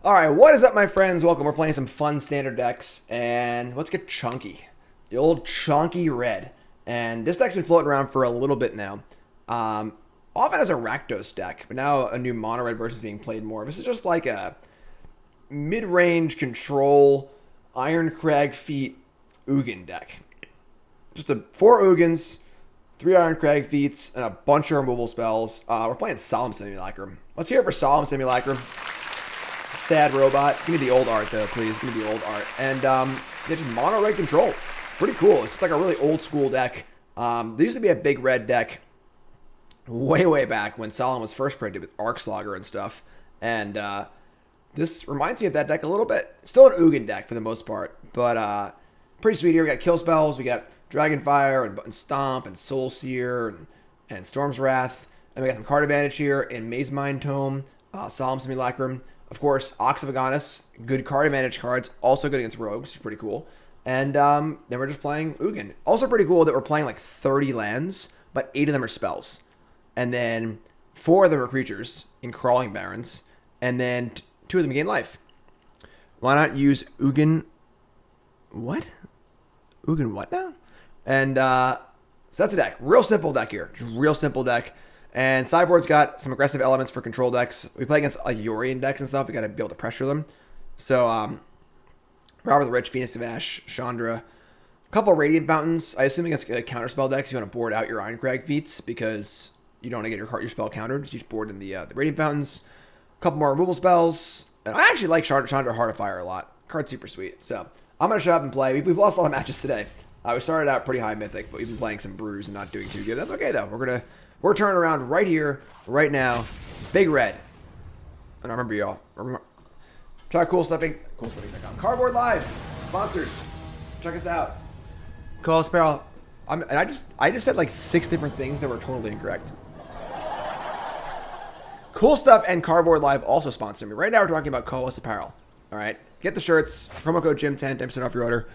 Alright, what is up, my friends? Welcome. We're playing some fun standard decks, and let's get chunky. The old chunky red. And this deck's been floating around for a little bit now. Often as a Rakdos deck, but now a new mono red version is being played more. This is just like a mid-range control Irencrag feat Ugin deck. Just 4 Ugins, 3 Irencrag feats, and a bunch of removal spells. We're playing Solemn Simulacrum. Let's hear it for Solemn Simulacrum. Sad robot. Give me the old art, though, please. Give me the old art. And yeah, just mono red control. Pretty cool. It's like a really old school deck. There used to be a big red deck way back when Solemn was first printed with Arcslogger and stuff. And this reminds me of that deck a little bit. Still an Ugin deck for the most part, but pretty sweet here. We got kill spells. We got Dragonfire and Stomp and Soul Sear and Storm's Wrath. And we got some card advantage here in Mazemind Tome, Solemn Simulacrum. Of course, Ox of Agonas, good card advantage cards, also good against rogues, which is pretty cool. And then we're just playing Ugin. Also pretty cool that we're playing like 30 lands, but 8 of them are spells. And then 4 of them are creatures in Crawling Barrens, and then 2 of them gain life. Why not use Ugin? What? Ugin what now? And so that's a deck. Real simple deck here. Just real simple deck. And sideboard's got some aggressive elements for control decks. We play against like Yorion decks and stuff. We got to be able to pressure them. So, Robert the Rich, Phoenix of Ash, Chandra, a couple of Radiant Fountains. I assume against counterspell decks, you want to board out your Irencrag feats because you don't want to get your spell countered. So you just board in the Radiant Fountains. A couple more removal spells. And I actually like Chandra Heart of Fire a lot. Card's super sweet. So I'm going to shut up and play. We've lost a lot of matches today. We started out pretty high mythic, but we've been playing some brews and not doing too good. That's okay, though. We're turning around right here, right now. Big red. And I remember y'all. Try coolstuffing.com. Cardboard Live. Sponsors. Check us out. Call us Apparel. I just said like 6 different things that were totally incorrect. Cool Stuff and Cardboard Live also sponsor me. Right now we're talking about Call Us Apparel. Alright? Get the shirts. Promo code Jim10, 10% off your order.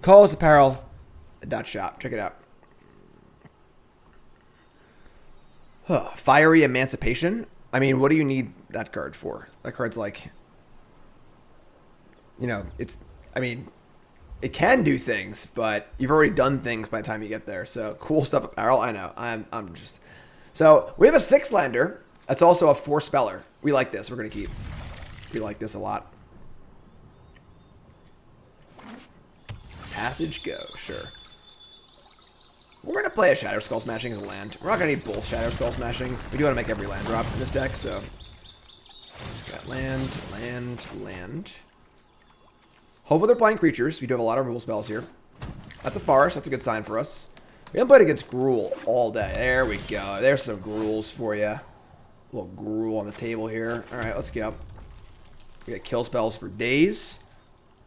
Call Us Apparel.shop. Check it out. Fiery Emancipation. I mean, what do you need that card for? That card's like, it can do things, but you've already done things by the time you get there. So Cool Stuff Apparel. I know. I'm just. So we have a 6-lander. That's also a 4-speller. We like this. We're gonna keep. We like this a lot. Passage go. Sure. We're going to play a Shatterskull Smashing as a land. We're not going to need both Shatterskull Smashings. We do want to make every land drop in this deck, so. Got land. Hopefully they're playing creatures. We do have a lot of removal spells here. That's a forest. That's a good sign for us. We haven't played against Gruul all day. There we go. There's some Gruuls for you. A little Gruul on the table here. Alright, let's go. We got kill spells for days.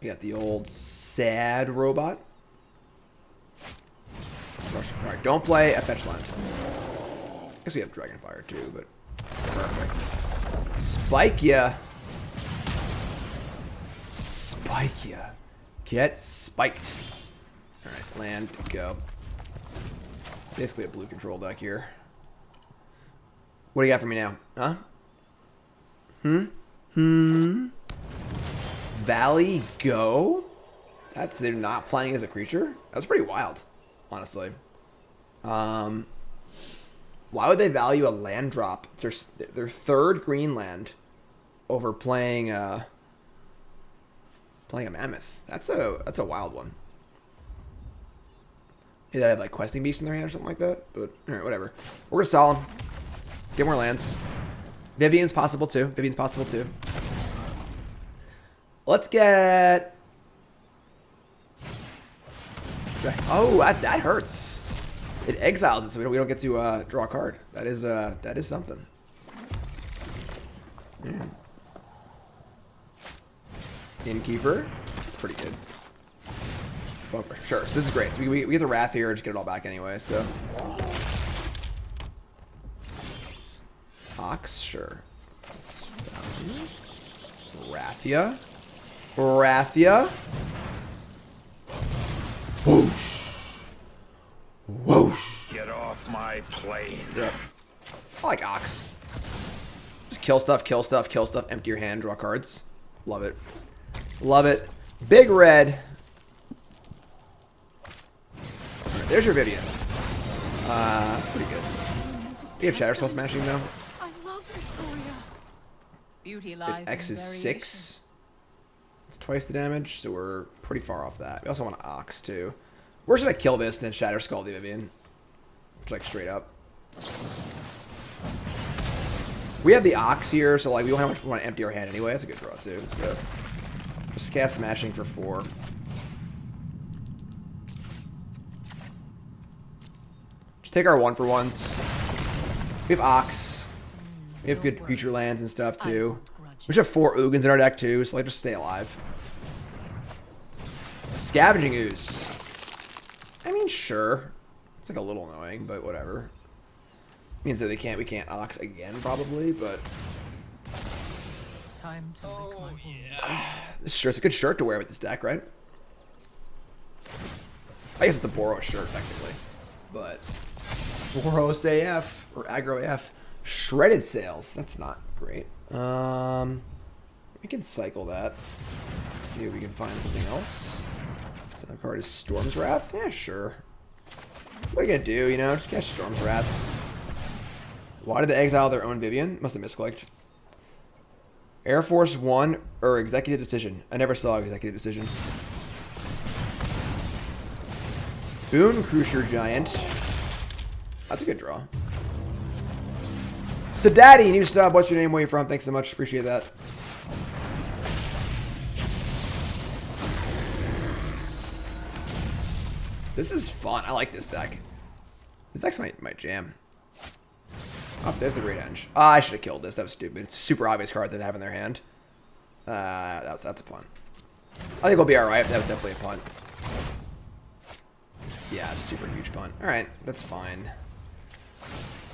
We got the old sad robot. Alright, don't play a fetch land. I guess we have Dragonfire too, but perfect. Spike ya. Spike ya. Get spiked. Alright, land, go. Basically a blue control deck here. What do you got for me now? Huh? Valley, go? They're not playing as a creature? That's pretty wild. Honestly. Why would they value a land drop? It's their 3rd green land over playing a mammoth. That's a wild one. Maybe they have like questing beasts in their hand or something like that. But alright, whatever. We're gonna Solemn. Get more lands. Vivian's possible too. Let's get. Oh, that hurts. It exiles it, so we don't get to draw a card. That is something. Yeah. Innkeeper. That's pretty good. Bonecrusher. Sure. So this is great. So we get the Wrath here and just get it all back anyway. So. Ox. Sure. Rathia. Whoosh. Whoosh. Get off my plane. Yep. I like Ox. Just kill stuff, empty your hand, draw cards. Love it. Love it. Big red. Right, there's your Vivian. That's pretty good. You have Shatterskull Smashing though. I love Victoria. Beauty lies X in is variation. 6. It's twice the damage, so we're pretty far off that. We also want an Ox too. Where should I kill this and then Shatterskull the Vivian? Just like straight up. We have the Ox here, so like we don't have much we want to empty our hand anyway. That's a good draw too. So just cast Smashing for 4. Just take our 1-for-1s. We have Ox. We have good creature lands and stuff too. We should have 4 Ugins in our deck too, so like just stay alive. Scavenging Ooze. I mean, sure. It's like a little annoying, but whatever. Means that we can't Ox again probably, but Time to lick my wounds. this shirt's a good shirt to wear with this deck, right? I guess it's a Boros shirt technically, but Boros AF or Aggro AF. Shredded Sails. That's not great. We can cycle that. See if we can find something else. Second card is Storm's Wrath. Yeah, sure. What are you gonna do? You know, just catch Storm's Wraths. Why did they exile their own Vivian? Must have misclicked. Air Force 1 or Executive Decision. I never saw Executive Decision. Bonecrusher Giant. That's a good draw. Sadaddy, new sub. What's your name? Where you from? Thanks so much. Appreciate that. This is fun. I like this deck. This deck's my jam. Oh, there's the Great Henge. I should have killed this. That was stupid. It's a super obvious card that they have in their hand. That's a punt. I think we'll be alright. That was definitely a punt. Yeah, super huge punt. Alright, that's fine.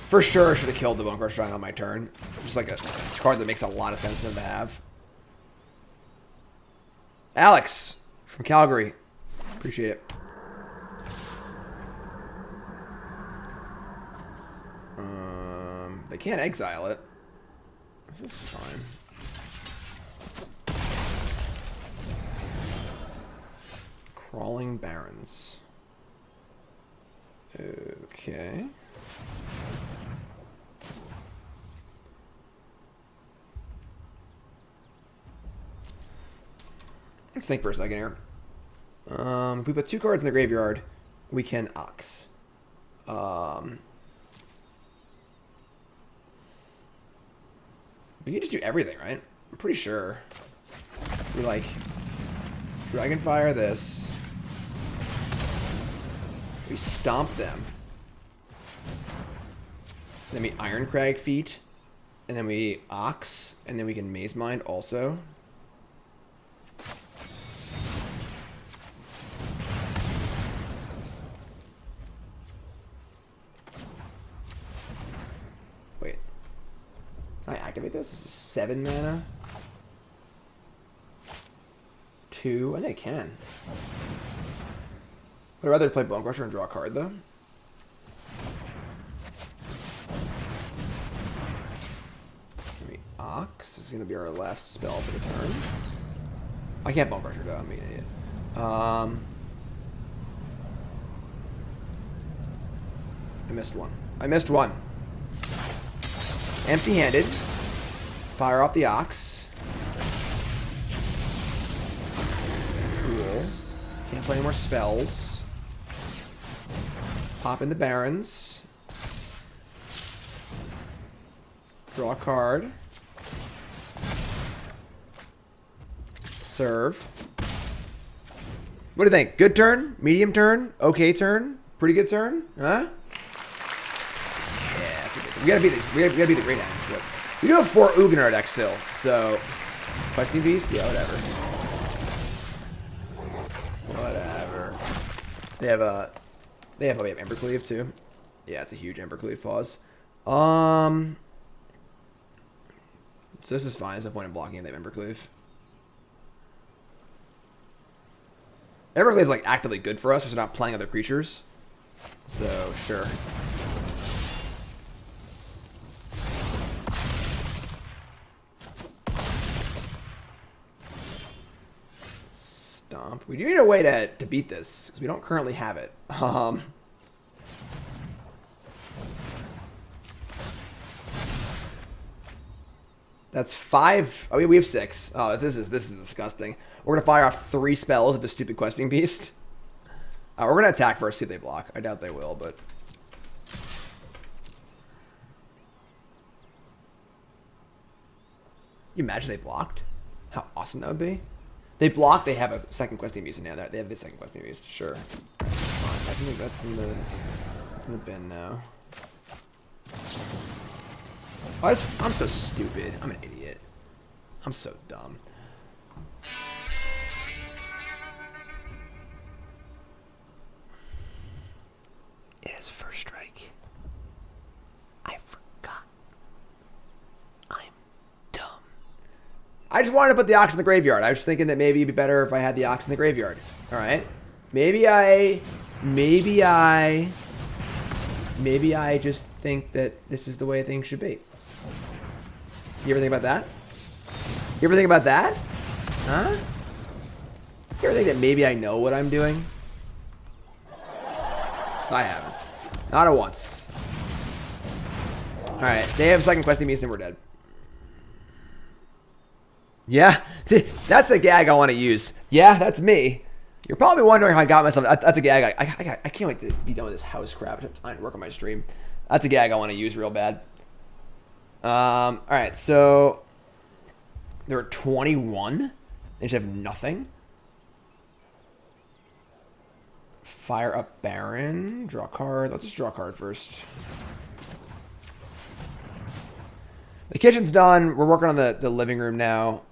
For sure, I should have killed the Bonecrusher Giant on my turn. Just like a card that makes a lot of sense for them to have. Alex from Calgary. Appreciate it. They can't exile it. This is fine. Crawling Barrens. Okay. Let's think for a second here. If we put 2 cards in the graveyard, we can Ox. We can just do everything, right? I'm pretty sure. We like Dragonfire this. We stomp them. Then we Irencrag feet. And then we Ox. And then we can Mazemind also. Wait. Can I activate this? This is 7 mana. 2. I think I can. I'd rather play Bonecrusher and draw a card, though. Maybe Ox. This is going to be our last spell for the turn. I can't Bonecrusher, though. I'm being an idiot. I missed one. I missed one. Empty-handed. Fire off the Ox. Cool. Can't play any more spells. Pop in the Barrens. Draw a card. Serve. What do you think? Good turn? Medium turn? Okay turn? Pretty good turn? Huh? Yeah, that's a good turn. We gotta beat it. We gotta beat the Great Henge. But we do have 4 Ugin in our deck still, so Questing Beast? Yeah, whatever. Whatever. They have Embercleave too. Yeah, it's a huge Embercleave pause. So this is fine. There's no point in blocking if they have Embercleave. Embercleave's like actively good for us because we're not playing other creatures. So sure. Trump. We do need a way to beat this, because we don't currently have it. That's 5. Oh, we have 6. Oh, this is disgusting. We're gonna fire off 3 spells of the stupid questing beast. We're gonna attack first, see if they block. I doubt they will, but you imagine they blocked? How awesome that would be. They block. They have a second questing beast in there. They have the second questing beast. Sure. I think that's in the bin now. Oh, I'm so stupid. I'm an idiot. I'm so dumb. It is first strike. I forgot. I'm dumb. I just wanted to put the Ox in the graveyard. I was thinking that maybe it'd be better if I had the Ox in the graveyard. All right. Maybe I just think that this is the way things should be. You ever think about that? You ever think about that? Huh? You ever think that maybe I know what I'm doing? I haven't. Not at once. Alright, they have second questing beast and we're dead. Yeah, that's a gag I want to use. Yeah, that's me. You're probably wondering how I got myself. That's a gag. I can't wait to be done with this house crap. I'm trying to work on my stream. That's a gag I want to use real bad. Alright, so there are 21. They just have nothing. Fire up Baron. Draw a card. Let's just draw a card first. The kitchen's done. We're working on the living room now.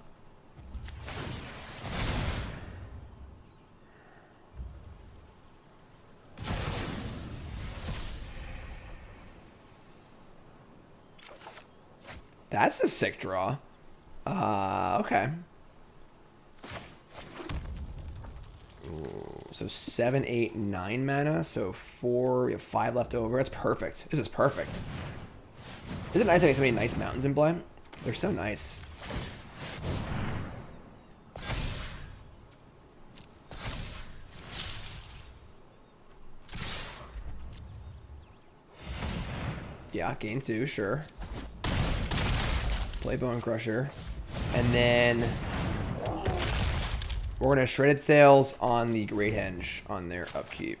That's a sick draw. Okay. Ooh, so 7, 8, 9 mana. So 4. We have 5 left over. That's perfect. This is perfect. Isn't it nice having so many nice mountains in play? They're so nice. Yeah, gain 2, sure. Play Bonecrusher. And then we're going to Shredded Sails on the Great Henge on their upkeep.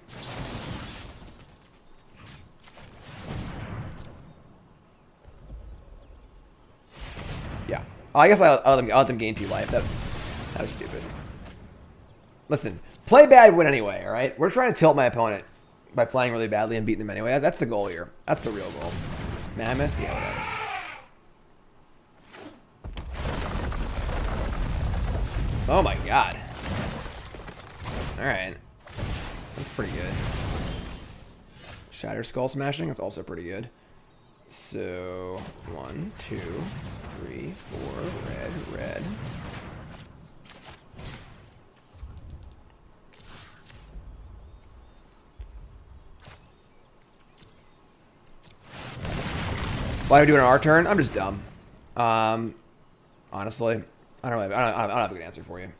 Yeah. Oh, I guess I'll let them gain 2 life. That was stupid. Listen, play bad, win anyway, alright? We're trying to tilt my opponent by playing really badly and beating them anyway. That's the goal here. That's the real goal. Mammoth? Yeah, whatever. Oh my god. Alright. That's pretty good. Shatterskull Smashing, that's also pretty good. So, 1, 2, 3, 4, red. Why are we doing our turn? I'm just dumb. Honestly. I don't have a good answer for you.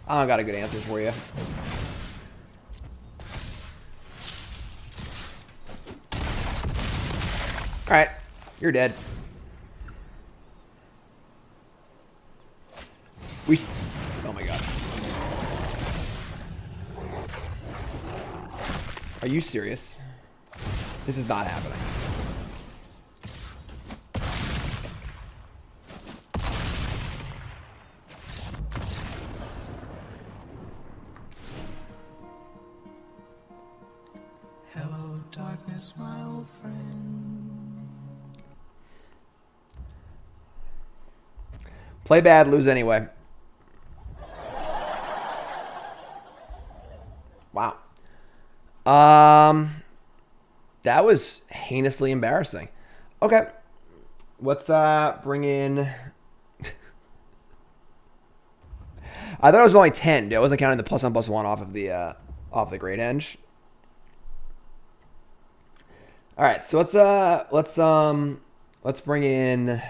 I don't got a good answer for you. Alright. You're dead. Oh my god. Are you serious? This is not happening. My old friend. Play bad, lose anyway. Wow. That was heinously embarrassing. Okay. Let's bring in I thought it was only 10. I wasn't counting the +1/+1 off of the Great Henge. All right, so let's bring in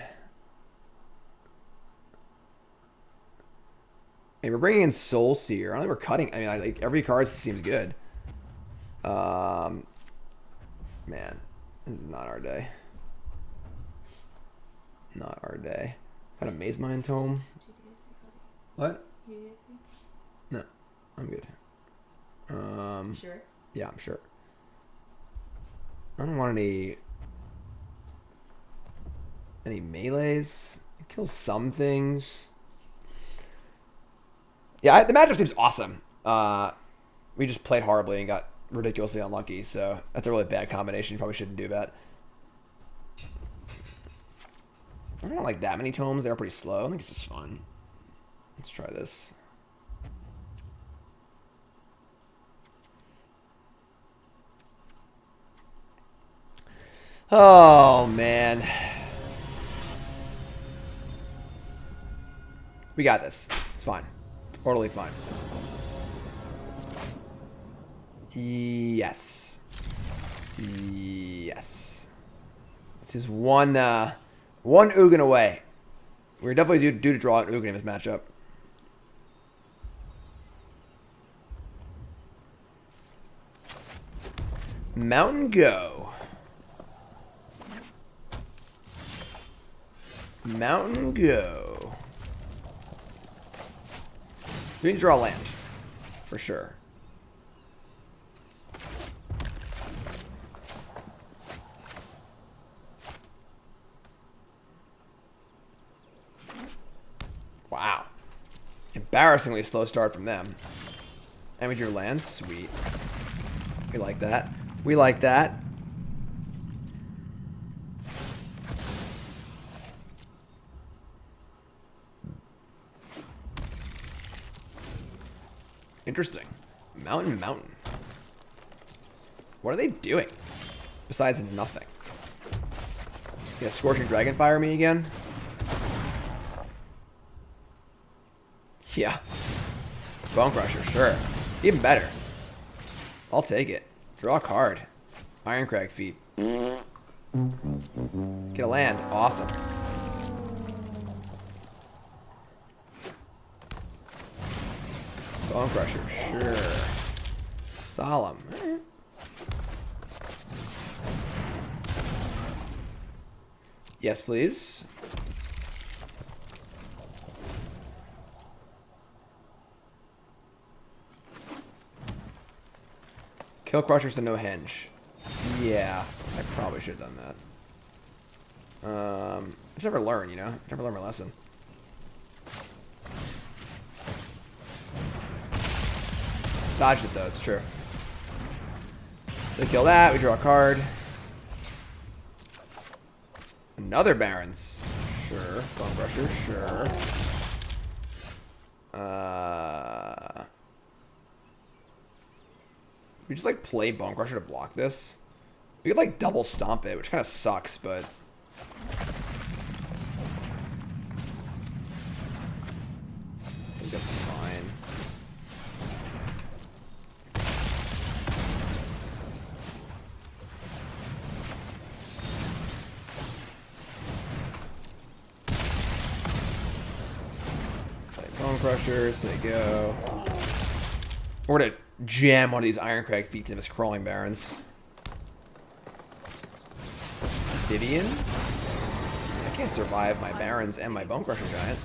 Hey, we're bringing in Soul Sear. I don't think we're cutting. I mean, like every card seems good. Man, this is not our day. Not our day. Got a Mazemind Tome. What? No, I'm good. Sure. Yeah, I'm sure. I don't want any melees. It kills some things. Yeah, the matchup seems awesome. We just played horribly and got ridiculously unlucky, so that's a really bad combination. You probably shouldn't do that. I don't like that many tomes. They're pretty slow. I think this is fun. Let's try this. Oh, man. We got this. It's fine. Totally fine. Yes. Yes. This is one Ugin away. We're definitely due to draw an Ugin in this matchup. Mountain Go. Mountain Go. We need to draw land. For sure. Wow. Embarrassingly slow start from them. And we drew land. Sweet. We like that. We like that. Interesting. Mountain. What are they doing? Besides nothing. Yeah, Scorching Dragonfire me again? Yeah. Bonecrusher, sure. Even better. I'll take it. Draw a card. Irencrag feet. Get a land. Awesome. Bonecrusher, sure. Solemn. Yes, please. Kill Crushers to no hinge. Yeah, I probably should have done that. I just never learn, you know? Never learn my lesson. Dodged it though, it's true. So we kill that, we draw a card. Another Barrens. Sure. Bonecrusher, sure. We just like play Bonecrusher to block this. We could like double stomp it, which kind of sucks, but I think that's fine. Bonecrushers, there you go. We're gonna jam one of these Irencrag feet into this Crawling Barrens. Vivian? I can't survive my Barrens and my Bonecrusher Giant.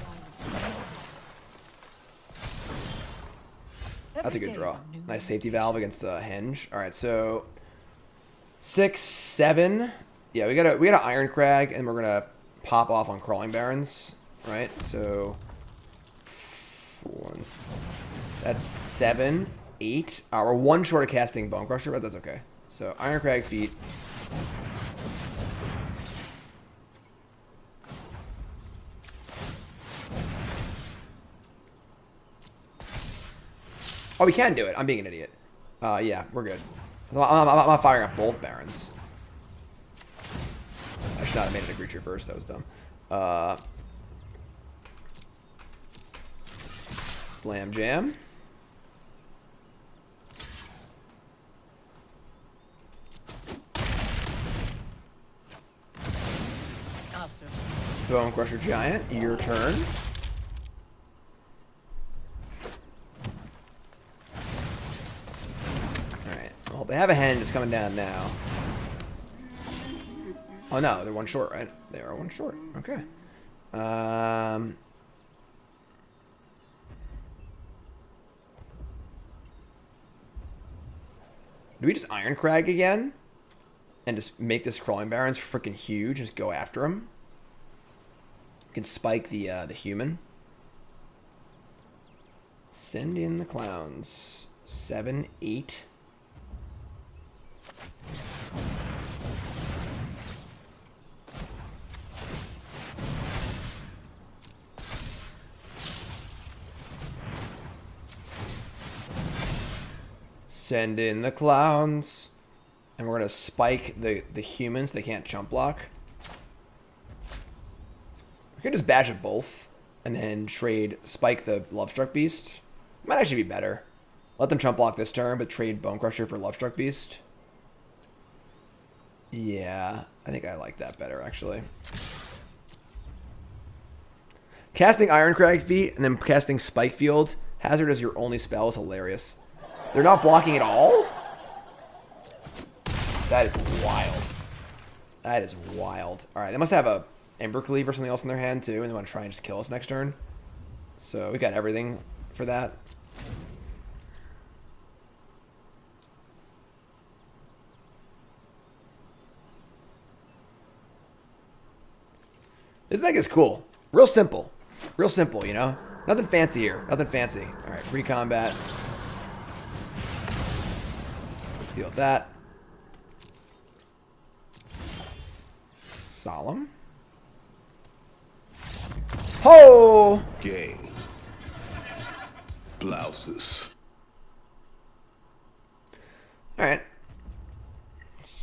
That's a good draw. Nice safety valve against the Henge. Alright, so 6, 7. Yeah, we got an Irencrag and we're gonna pop off on Crawling Barrens. Right? So 4. That's 7, 8. We're one short of casting Bonecrusher, but that's okay. So Irencrag feet. Oh, we can do it. I'm being an idiot. Yeah, we're good. I'm not firing up both Barrens. I should not have made it a creature first. That was dumb. Slam Jam. Bonecrusher Giant, your turn. They have a Henge that's coming down now. Oh no, they're one short, right? They are one short. Okay. Do we just Irencrag again? And just make this Crawling Barrens freaking huge? Just go after him? We can spike the human. Send in the clowns. 7, 8. Send in the clowns. And we're going to spike the humans. They can't jump block. We could just badge at both. And then trade spike the Lovestruck Beast. Might actually be better. Let them jump block this turn, but trade Bonecrusher for Lovestruck Beast. Yeah, I think I like that better, actually. Casting Irencrag feat and then casting Spikefield Hazard as your only spell is hilarious. They're not blocking at all? That is wild. That is wild. Alright, they must have a Ember Cleave or something else in their hand too, and they want to try and just kill us next turn. So we got everything for that. This deck is cool. Real simple. Real simple, you know? Nothing fancy here. Nothing fancy. Alright, recombat. Deal that. Solemn. Ho! Gay. Blouses. Alright.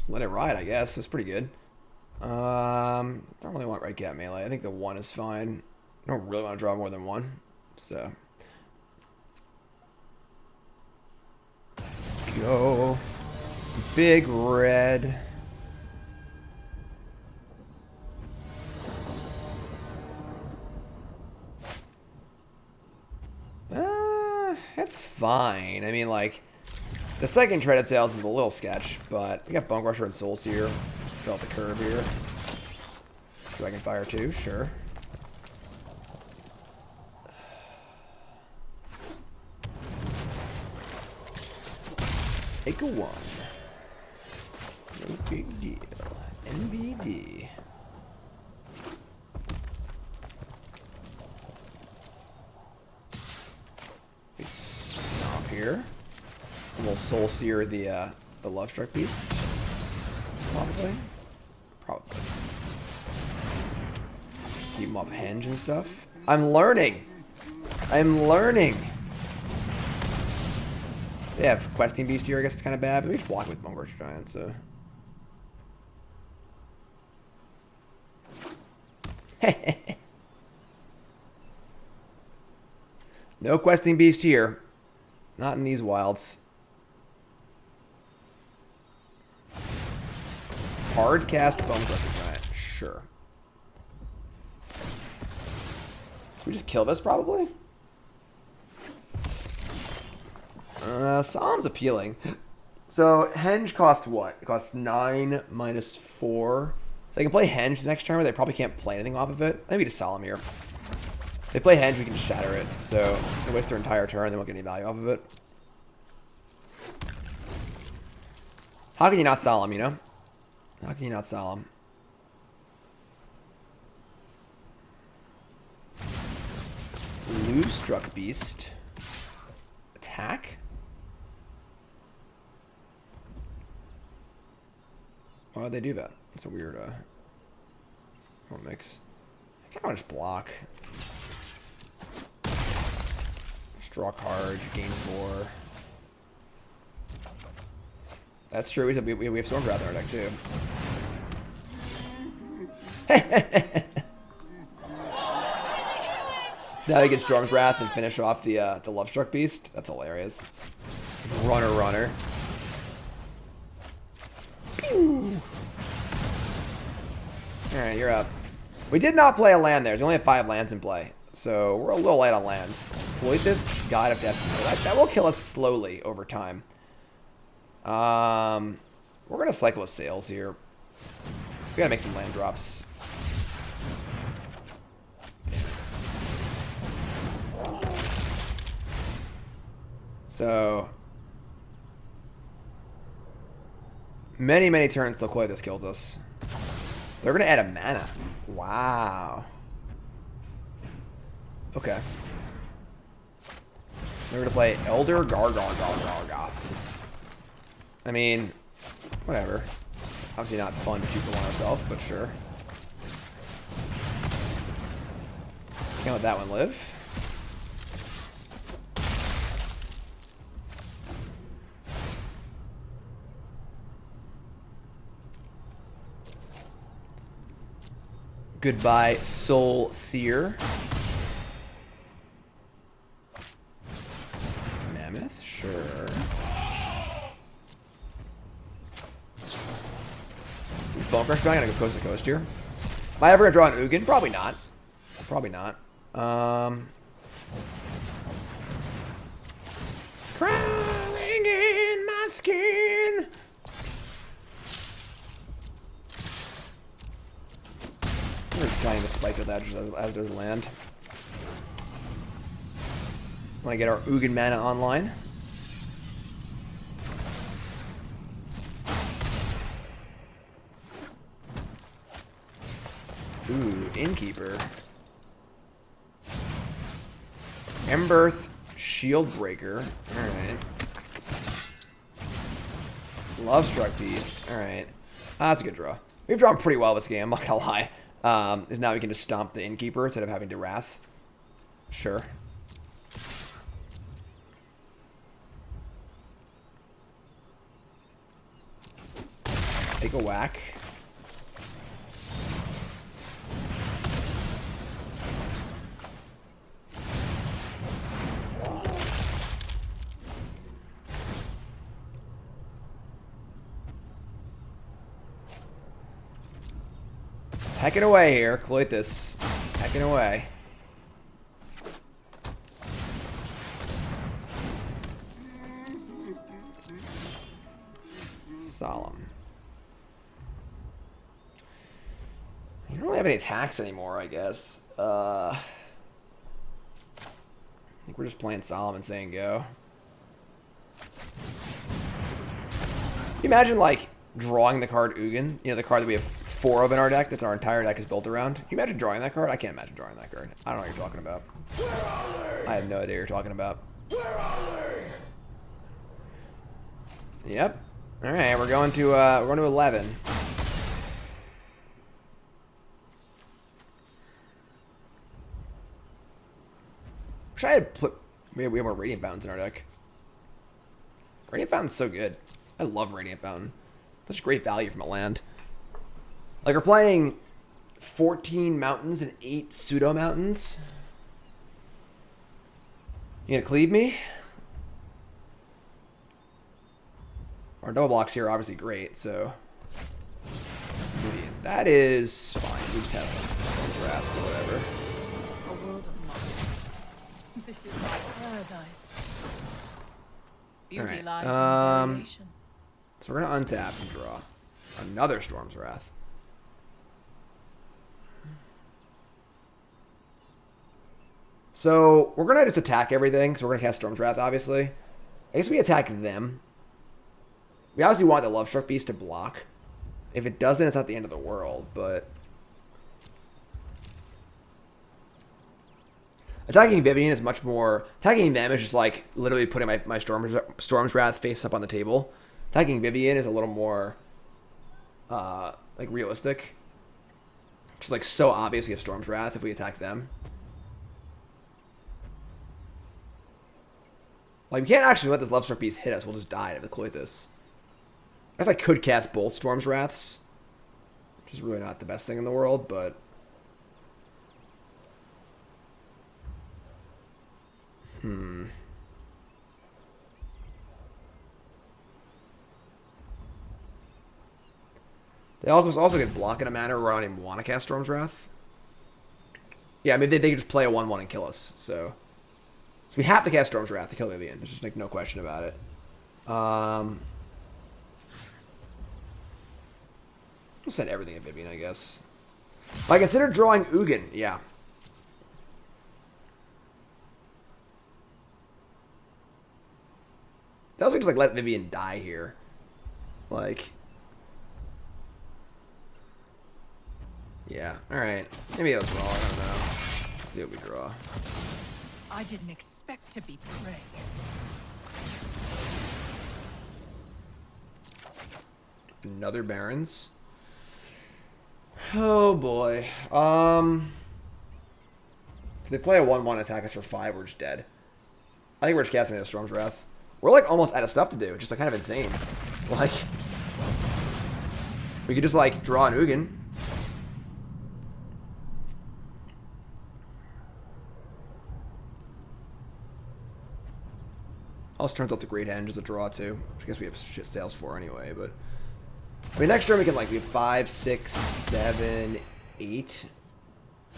Let it ride, I guess. That's pretty good. Don't really want Redcap Melee. I think the 1 is fine. I don't really want to draw more than 1. So. Let's go. Big red. That's fine. I mean, like, the second Traded Sales is a little sketch, but we got Bonecrusher and Soul Sear. Fill out the curve here. Dragonfire too, sure. Take a 1. No big deal. NBD. We stomp here. And we'll Soul Sear the Lovestruck Beast. Probably. Probably. Keep him up Henge and stuff. I'm learning. I'm learning. They have Questing Beast here. I guess it's kind of bad, but we just block with Bonecrusher Giant, so. No Questing Beast here. Not in these wilds. Hard cast Bonecrusher Giant. Sure. Should we just kill this, probably? Solemn's appealing. So, Henge costs what? It costs 9 minus 4. So they can play Henge next turn, but they probably can't play anything off of it. I think we just Solemn here. If they play Henge, we can just shatter it. So, they waste their entire turn, they won't get any value off of it. How can you not Solemn, you know? How can you not Solemn? Lovestruck Beast. Attack? Why would they do that? It's a weird mix. I kind of want to just block. Just draw a card, gain 4. That's true. We have Stormwrath in our deck too. So now we get Storm's Wrath and finish off the Lovestruck Beast. That's hilarious. Runner. Alright, you're up. We did not play a land there. We only have 5 lands in play. So we're a little light on lands. Exploit this, God of Destiny. That will kill us slowly over time. We're gonna cycle with sails here. We gotta make some land drops. So many turns till Cloy this kills us. They're gonna add a mana. Wow. Okay. They're gonna play Elder Gargoth. I mean, whatever. Obviously not fun to 2-for-1 ourselves, but sure. Can't let that one live. Goodbye, Soul Sear. Mammoth, sure. Is Bonecrusher Giant gonna go coast to coast here? Am I ever gonna draw an Ugin? Probably not. Probably not. Crawling in my skin. I'm just playing the Spikefield Hazard land. Want to get our Ugin mana online. Ooh, Innkeeper. Emberth, Shield Breaker. Alright. Lovestruck Beast. Alright. That's a good draw. We've drawn pretty well this game, I'm not gonna lie. Is now we can just stomp the Innkeeper instead of having to Wrath. Sure. Take a whack. Hecking away here, Cloythus. Hecking away. Solemn. You don't really have any attacks anymore, I guess. I think we're just playing Solemn and saying go. Can you imagine, like, drawing the card Ugin? You know, the card that we have 4 of in our deck, that our entire deck is built around. Can you imagine drawing that card? I can't imagine drawing that card. I don't know what you're talking about. I have no idea what you're talking about. Yep. Alright, we're going to 11. Wish I had put... We have more Radiant Fountains in our deck. Radiant Fountain's so good. I love Radiant Fountain. Such great value from a land. Like, we're playing 14 mountains and 8 pseudo mountains. You gonna cleave me? Our double blocks here are obviously great, so... That is fine. We just have Wraths or whatever. A world of monsters. This is my paradise. Beauty lies in variation. So we're gonna untap and draw another Storm's Wrath. So we're gonna just attack everything, because we're gonna cast Storm's Wrath, obviously. I guess we attack them. We obviously want the Lovestruck Beast to block. If it doesn't, it's not the end of the world, but... Attacking Vivian is much more... Attacking them is just like literally putting my Storm's Wrath face up on the table. Attacking Vivian is a little more like realistic. Just like so obvious we have Storm's Wrath if we attack them. Like, we can't actually let this Lovestruck Beast hit us. We'll just die if it Cloythus. I guess I could cast both Storm's Wraths, which is really not the best thing in the world, but... They also get block in a manner where I don't even want to cast Storm's Wrath. Yeah, I mean, they could just play a 1/1 and kill us, so... So we have to cast Storm's Wrath to kill Vivian. There's just, like, no question about it. We'll send everything at Vivian, I guess. I consider drawing Ugin, yeah. That was just like let Vivian die here. Like, yeah, alright. Maybe that was wrong, I don't know. Let's see what we draw. I didn't expect to be prey. Another Barrens. Oh boy. If they play a 1-1 attack us for 5, we're just dead. I think we're just casting a Storm's Wrath. We're like almost out of stuff to do. It's just like kind of insane. Like, we could just like draw an Ugin. Also turns out the Great Henge is a draw too, which I guess we have shit sales for anyway. But I mean, next turn we can like we have 5, 6, 7, 8.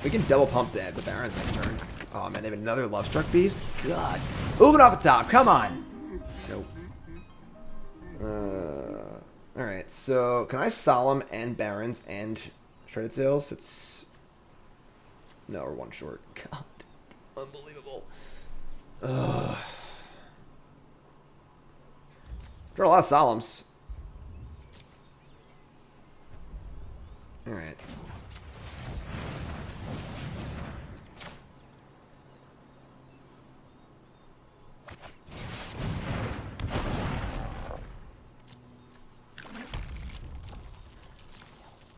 We can double pump the Barrens next turn. Oh man, they have another Lovestruck Beast. God, Ugin off the top. Come on. Nope. All right. So can I Solemn and Barrens and Shredded Sails? It's no, we're one short. God, unbelievable. Draw a lot of Solemns. All right.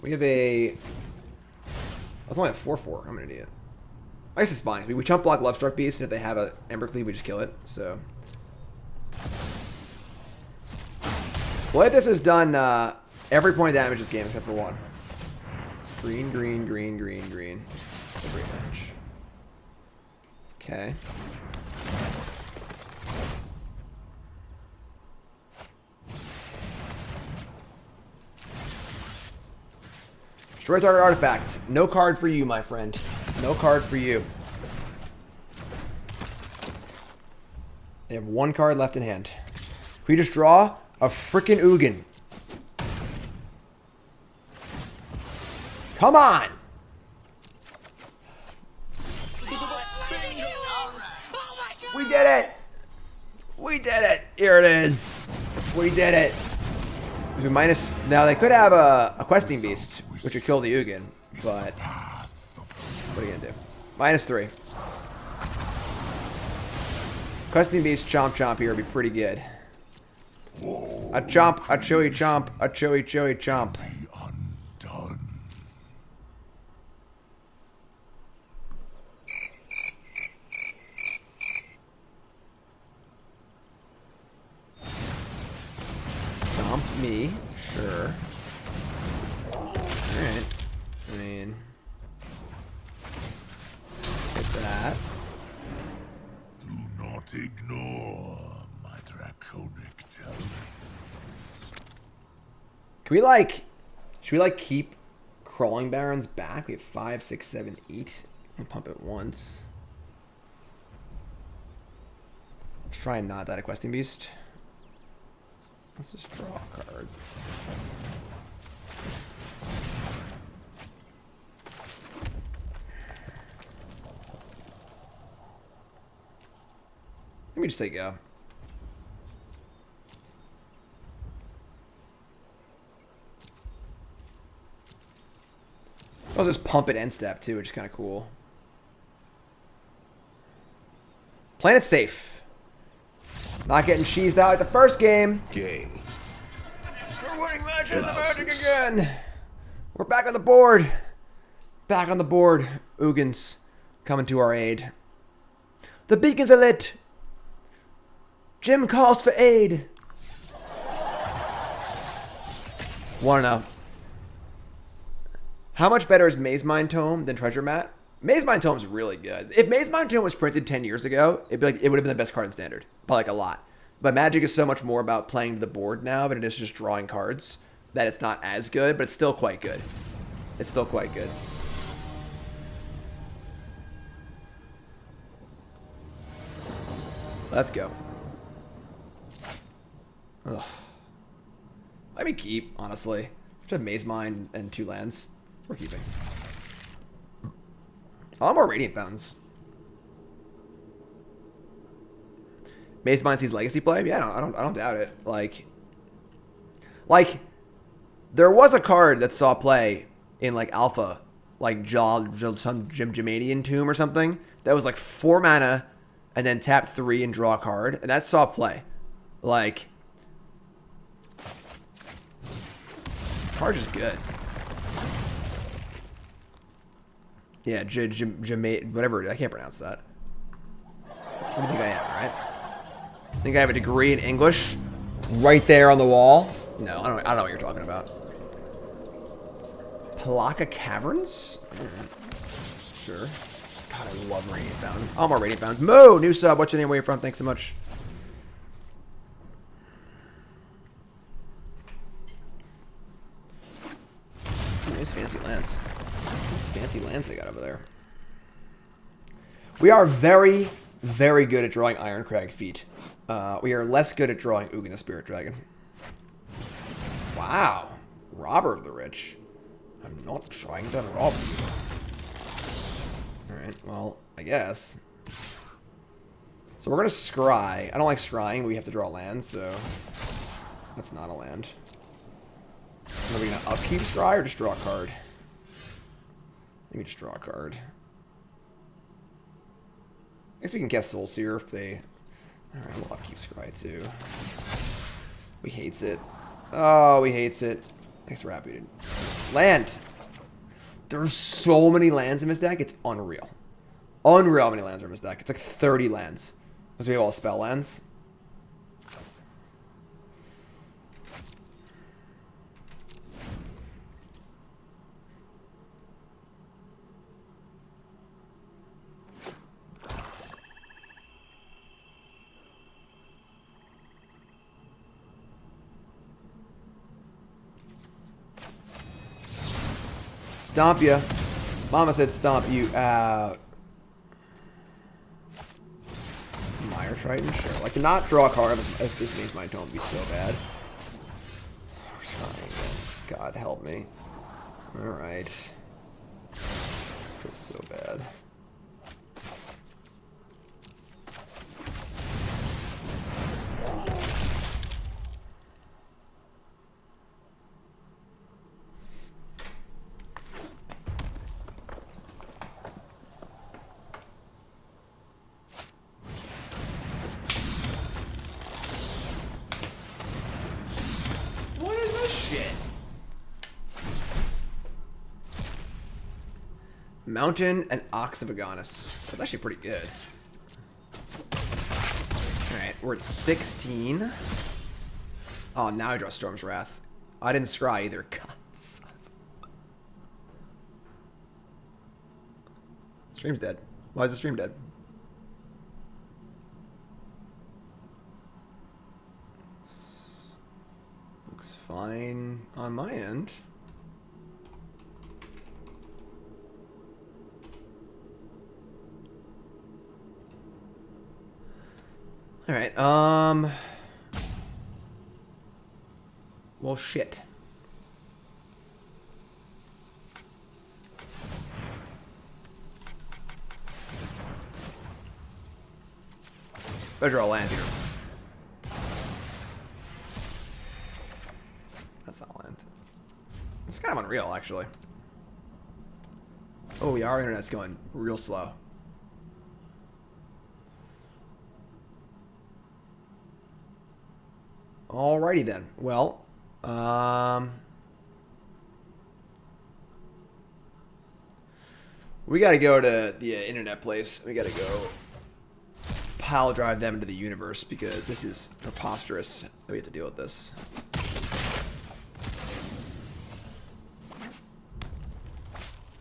We have a... That's only a 4/4. I'm an idiot. I guess it's fine. We chump block Lovestruck Beast, and if they have a Embercleave, we just kill it. So... Well, if this is done every point of damage this game except for 1. Green, green, green, green, green. The Great Henge. Okay. Destroy target artifacts. No card for you, my friend. No card for you. They have 1 card left in hand. Can we just draw a frickin' Ugin? Come on! We did it! We did it! Here it is. We did it. Minus, now they could have a Questing Beast, which would kill the Ugin, but what are you gonna do? -3. Questing Beast chomp chomp here would be pretty good. A chomp, a chewy chomp, a chewy chewy chomp. Stomp me, sure. Alright. I mean, get that. Do not ignore my draconic talents. Can we like, should we like keep Crawling Barrens back? We have 5, 6, 7, 8. And pump it once. Let's try and not that a Questing Beast. Let's just draw a card. Let me just say go. I'll just pump it end step too, which is kind of cool. Playing it safe. Not getting cheesed out like the first game. Game. We're winning matches of Magic again. We're back on the board. Back on the board. Ugins coming to our aid. The beacons are lit. Jim calls for aid. Wanna know? How much better is Mazemind Tome than Treasure Mat? Mazemind Tome is really good. If Mazemind Tome was printed 10 years ago, it would have been the best card in Standard. By like a lot. But Magic is so much more about playing to the board now than it is just drawing cards that it's not as good, but it's still quite good. It's still quite good. Let's go. Ugh. Let me keep, honestly. Just have Mazemind and 2 lands. We're keeping. A lot more Radiant Fountains. Mazemind sees Legacy play? Yeah, I don't doubt it. Like, there was a card that saw play in like Alpha, like some Jimadian Tomb or something. That was like 4 mana, and then tap 3 and draw a card, and that saw play. Like, card is good. Yeah, whatever. I can't pronounce that. What do you think I am, right? Think I have a degree in English? Right there on the wall? No, I don't know what you're talking about. Palaka Caverns? Sure. God, I love Radiant Fountain. All more Radiant Fountains. Mo! New sub. What's your name? Where you from? Thanks so much. Nice fancy lands. Nice fancy lands they got over there. We are very, very good at drawing Irencrag feet. We are less good at drawing Ugin the Spirit Dragon. Wow. Robber of the Rich. I'm not trying to rob you. Alright, well, I guess. So we're going to scry. I don't like scrying, but we have to draw lands, so that's not a land. Are we going to upkeep scry or just draw a card? Maybe just draw a card. I guess we can guess Soul Sear if they... Alright, we'll upkeep scry too. We hates it. Oh, we hates it. Thanks for happy, dude. Land! There's so many lands in this deck, it's unreal. Unreal how many lands are in this deck. It's like 30 lands. Because we have all spell lands. Stomp ya. Mama said stomp you out. Mire Triton? Sure. Like, to not draw a card as this Mazemind Tome would be so bad. We're trying again. God help me. Alright. Feels so bad. Mountain and Ox of Agonas. That's actually pretty good. Alright, we're at 16. Oh, now I draw Storm's Wrath. I didn't scry either. God, son of... Stream's dead. Why is the stream dead? Looks fine on my end. Alright, well, shit. Better draw a land here. That's not land. It's kind of unreal, actually. Oh, yeah, our internet's going real slow. Alrighty then. Well, we gotta go to the internet place. We gotta go pile drive them into the universe because this is preposterous that we have to deal with this.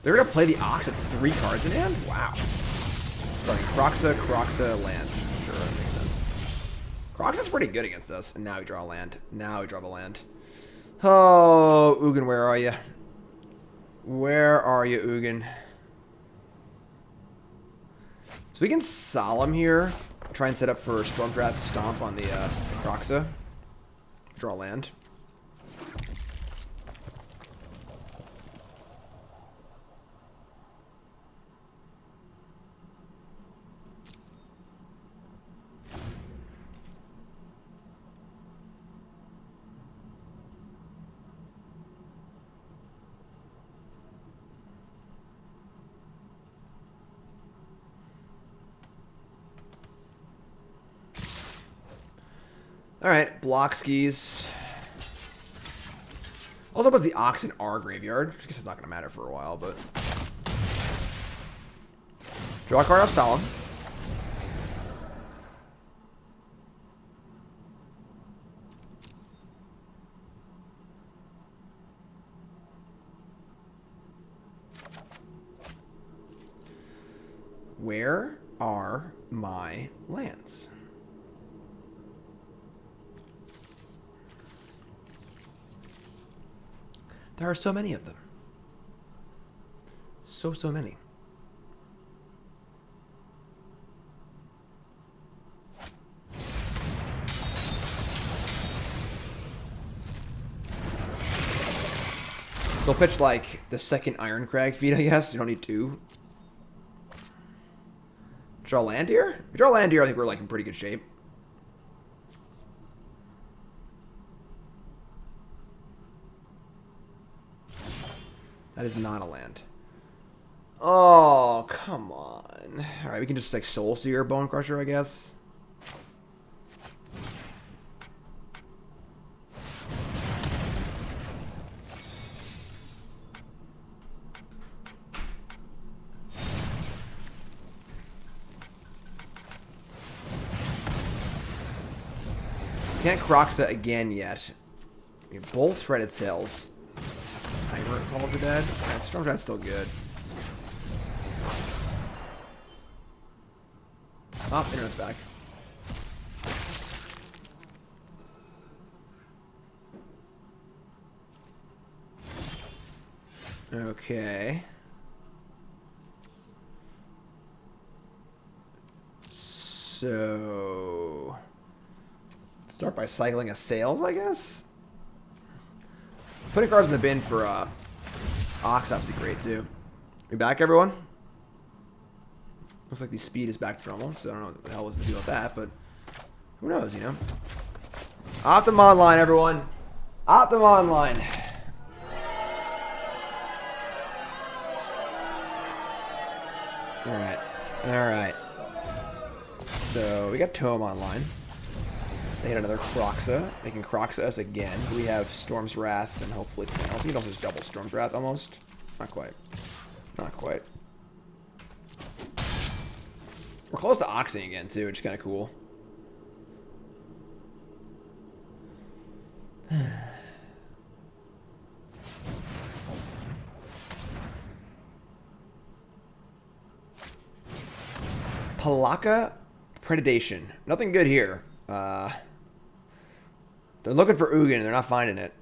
They're gonna play the Ox at 3 cards in hand? Wow. Starting Croxa, land. Sure, that makes sense. Croxa's pretty good against us. And now we draw a land. Now we draw a land. Oh, Ugin, where are you? Where are you, Ugin? So we can Solemn here. Try and set up for Stormdraft Stomp on the Croxa. Draw land. Alright, block skis. Also, what's the Ox in our graveyard? I guess it's not going to matter for a while, but... Draw a card off Solemn. Where are my lands? There are so many of them. So many. So I'll pitch like the second Irencrag feat, I guess. You don't need two. Draw land here? If we draw land here, I think we're like in pretty good shape. That is not a land. Oh, come on. Alright, we can just like Soul Sear Bonecrusher, I guess. Can't Croxa again yet. I mean, both Shredded Sails. Timer calls it dead. Right, Storm Giant's still good. Oh, internet's back. Okay. So... start by cycling a Sails, I guess? Putting cards in the bin for Ox, obviously great too. We back, everyone? Looks like the speed is back to normal, so I don't know what the hell was the deal with that, but who knows, you know? Optim Online, everyone. Optim Online. Alright. Alright. So, we got Tome online. They hit another Croxa. They can Croxa us again. We have Storm's Wrath and hopefully something else. You can also just double Storm's Wrath almost. Not quite. Not quite. We're close to Oxing again too, which is kind of cool. Palaka Predation. Nothing good here. They're looking for Ugin and they're not finding it.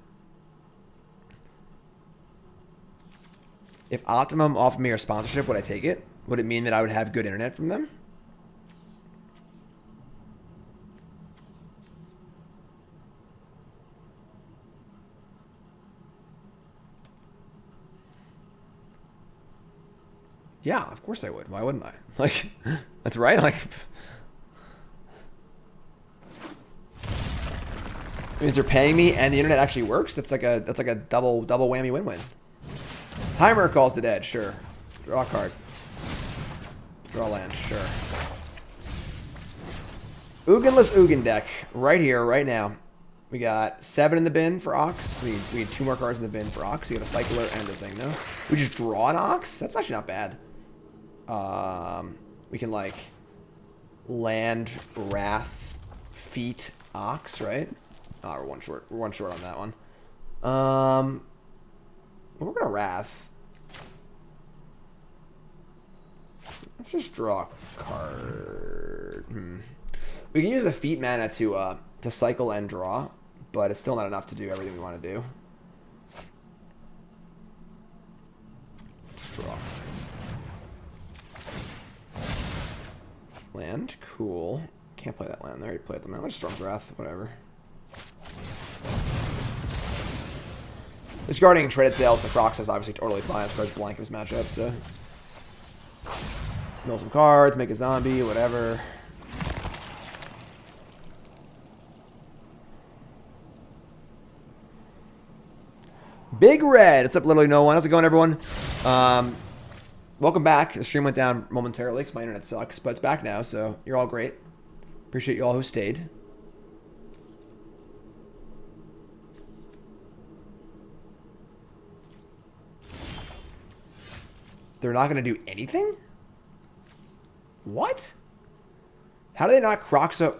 If Optimum offered me a sponsorship, would I take it? Would it mean that I would have good internet from them? Yeah, of course I would. Why wouldn't I? Like, that's right. Like, it means they're paying me and the internet actually works. That's like a double whammy win-win. Timer calls the dead. Sure. Draw a card. Draw land. Sure. Uginless Ugin deck right here, right now. We got 7 in the bin for Ox. We need 2 more cards in the bin for Ox. We got a Cycler and a thing, though. We just draw an Ox? That's actually not bad. We can, like, land, Wrath, Feet, Ox, right? Oh, we're one short. We're one short on that one. We're going to Wrath. Let's just draw a card. We can use the Feet mana to cycle and draw, but it's still not enough to do everything we want to do. Just draw. Land, cool. Can't play that land. I already played the land. Let's Storm's Wrath, whatever. Discarding Shredded Sails to Crocs is obviously totally fine as far as blank his matchup, so. Mill some cards, make a zombie, whatever. Big Red, it's up literally no one. How's it going, everyone? Welcome back. The stream went down momentarily because my internet sucks, but it's back now, so you're all great. Appreciate you all who stayed. They're not going to do anything? What? How do they not Croxa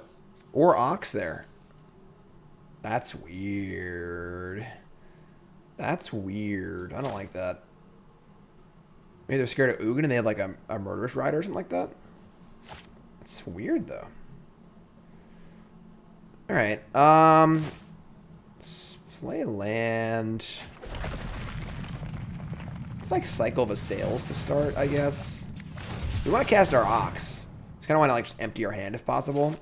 or Ox there? That's weird. That's weird. I don't like that. Maybe they're scared of Ugin and they have like a Murderous Rider or something like that? It's weird though. Alright. Let's play land. It's like Cycle of Assails to start, I guess. We want to cast our Ox. Just kind of want to like just empty our hand if possible.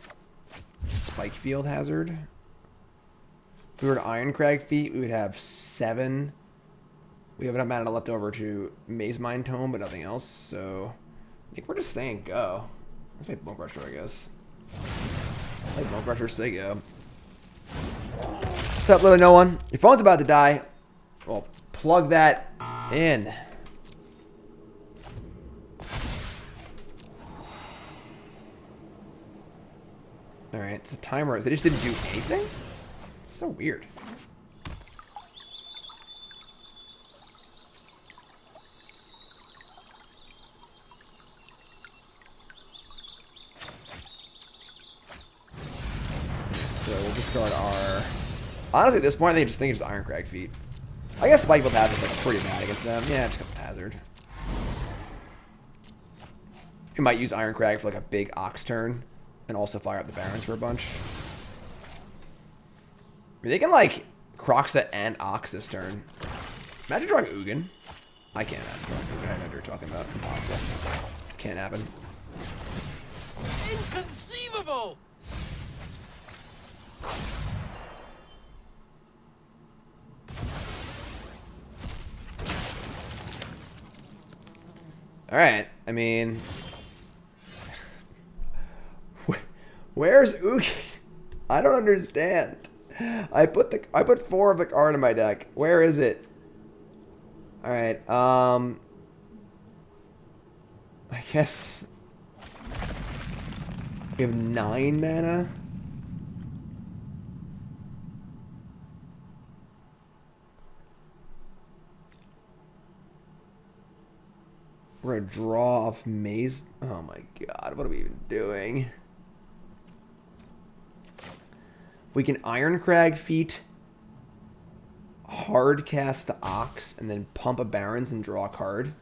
Spikefield Hazard. If we were to Irencrag feat, we would have 7. We have enough mana left over to Mazemind Tome, but nothing else. So I think we're just saying go. Let's play Bonecrusher, I guess. Play Bonecrusher, say go. What's up, little no one? Your phone's about to die. Well, plug that in. Alright, it's a timer. They just didn't do anything? It's so weird. So we'll discard our... Honestly, at this point, I just think it's Irencrag feat. I guess Spikefield Hazard is like pretty bad against them. Yeah, just go Hazard. We might use Irencrag for like a big Ox turn. And also fire up the Barrens for a bunch. I mean, they can like Croxa and Ox this turn. Imagine drawing Ugin. I can't imagine drawing Ugin. I know what you're talking about. It's impossible. Can't happen. Inconceivable! Alright, I mean... Where's Ugin? I don't understand. I put 4 of the card in my deck. Where is it? Alright, I guess... We have 9 mana? We're gonna draw off Maze. Oh my god, what are we even doing? We can Irencrag feat, hard cast the Ox, and then pump a Barrens and draw a card.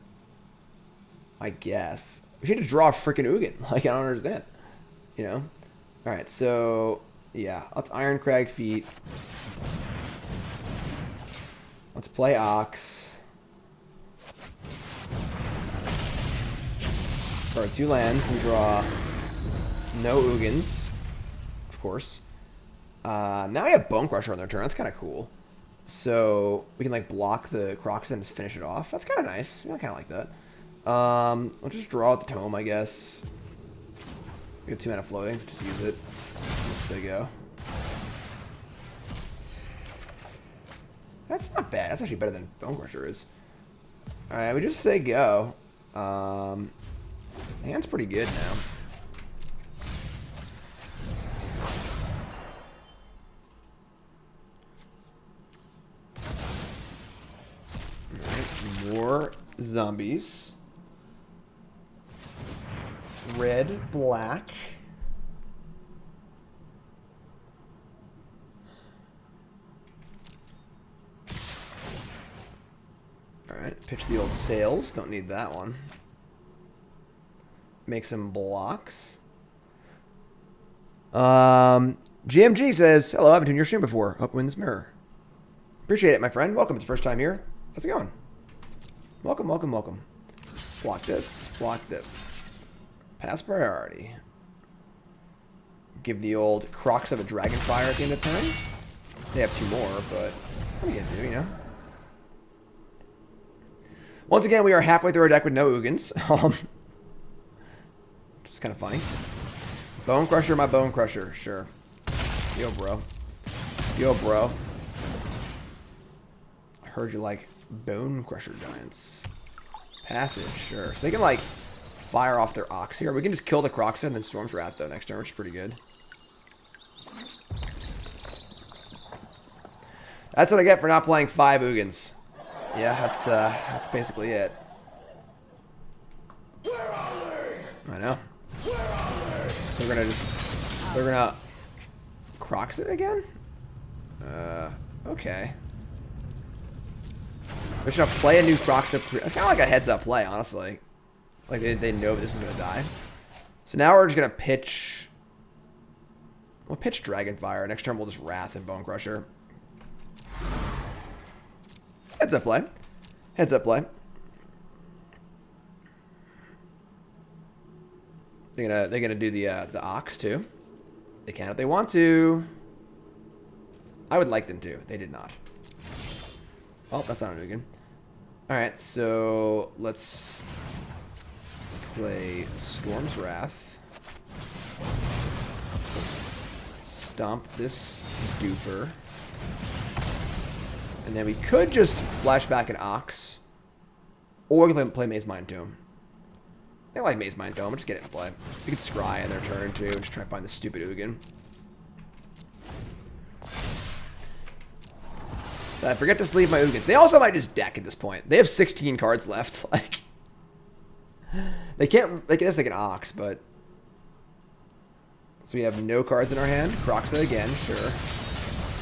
I guess. We should just draw a freaking Ugin. Like, I don't understand. You know? Alright, so... Yeah, let's Irencrag feat. Let's play Ox. Or 2 lands and draw no Ugins. Of course. Now we have Bonecrusher on their turn. That's kind of cool. So we can like block the Croxa and just finish it off. That's kind of nice. I kind of like that. We'll just draw out the Tome, I guess. We have 2 mana floating. Just use it. There you go. That's not bad. That's actually better than Bonecrusher is. Alright, we just say go. Hand's pretty good now. More zombies. Red, black. Alright, pitch the old sails. Don't need that one. Make some blocks. GMG says, hello, I haven't done your stream before. Hope you win this mirror. Appreciate it, my friend. Welcome. It's the first time here. How's it going? Welcome, welcome, welcome. Block this. Block this. Pass priority. Give the old Crocs of a Dragonfire at the end of turn. They have 2 more, but what are you gonna do, you know? Once again, we are halfway through our deck with no Ugins. Just kind of funny. Bonecrusher, my Bonecrusher. Sure. Yo, bro. Yo, bro. I heard you like Bonecrusher Giants. Passage, sure. So they can, like, fire off their Ox here. We can just kill the Croxa and then Storm's Wrath, though, next turn, which is pretty good. That's what I get for not playing 5 Ugins. Yeah, that's basically it. I know. They're gonna Crocs it again? Okay. They're just gonna play a new Crocs up. It's kind of like a heads up play, honestly. Like they know this was gonna die. So now we're just gonna pitch. We'll pitch Dragonfire. Next turn we'll just Wrath and Bonecrusher. Heads up play. Heads up play. They're gonna do the Ox too. They can if they want to. I would like them to. They did not. Oh, that's not an Ugin. Alright, so let's play Storm's Wrath. Let's stomp this doofer. And then we could just flash back an Ox. Or we can play Mazemind Tome. I like Mazemind Tome. Just get it in play. We could scry on their turn too and just try to find the stupid Ugin. I forget to sleeve my Ugin. They also might just deck at this point. They have 16 cards left. Like, they can't. They guess like an Ox, but so we have no cards in our hand. Crocs it again, sure.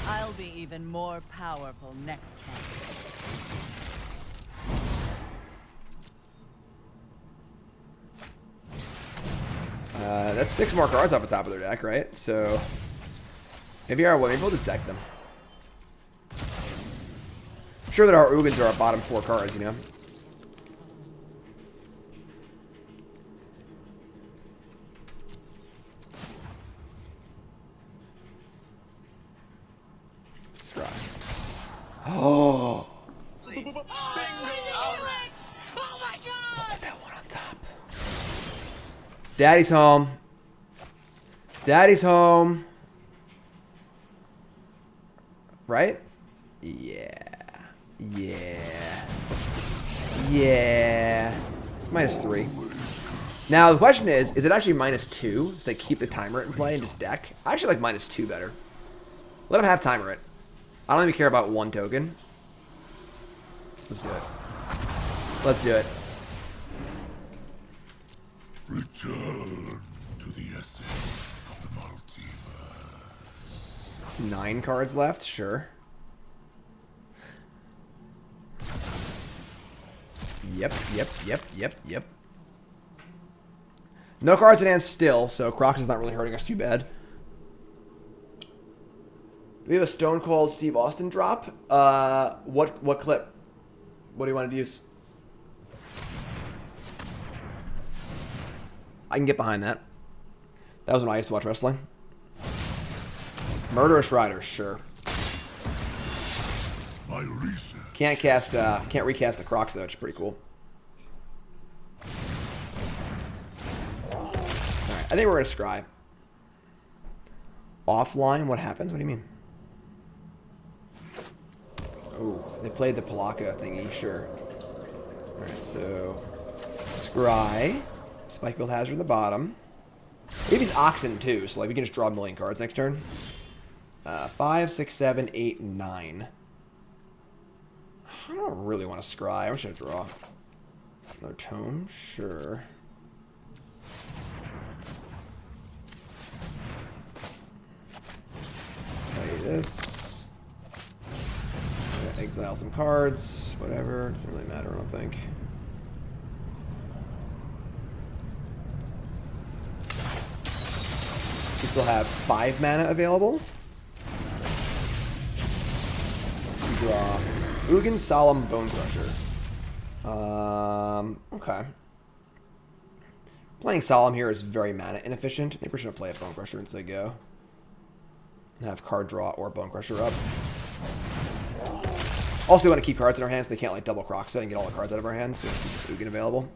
I'll be even more powerful next time. That's 6 more cards off the top of their deck, right? So maybe we'll just deck them. I'm sure that our Ugins are our bottom 4 cards, you know? Scry. Oh! Put that one on top. Daddy's home. Daddy's home. Right? Yeah. Yeah. Yeah. -3. Now, the question is it actually -2? So they keep the timer in play and just deck? I actually like -2 better. Let them have timer it. I don't even care about 1 token. Let's do it. Let's do it. Return to the essence of the multiverse. 9 cards left? Sure. Yep. No cards in hand still, so Crocs is not really hurting us too bad. We have a Stone Cold Steve Austin drop. What clip? What do you want to use? I can get behind that. That was when I used to watch wrestling. Murderous Rider, sure. My research. Can't recast the Crocs though, which is pretty cool. Alright, I think we're gonna scry. Offline, what happens? What do you mean? Oh, they played the Palaka thingy, sure. Alright, so scry. Spikefield Hazard in the bottom. Maybe he's Oxen too, so like we can just draw a million cards next turn. 5, 6, 7, 8, 9. I don't really want to scry. I wish I'd draw. Another tome? Sure. Play this. Exile some cards. Whatever. Doesn't really matter, I don't think. We still have 5 mana available. We draw Ugin, Solemn, Bonecrusher. Okay. Playing Solemn here is very mana inefficient. I think we're just going to play a Bonecrusher and say go. And have card draw or Bonecrusher up. Also, we want to keep cards in our hands so they can't like double Crocs and get all the cards out of our hands. So keep this Ugin available.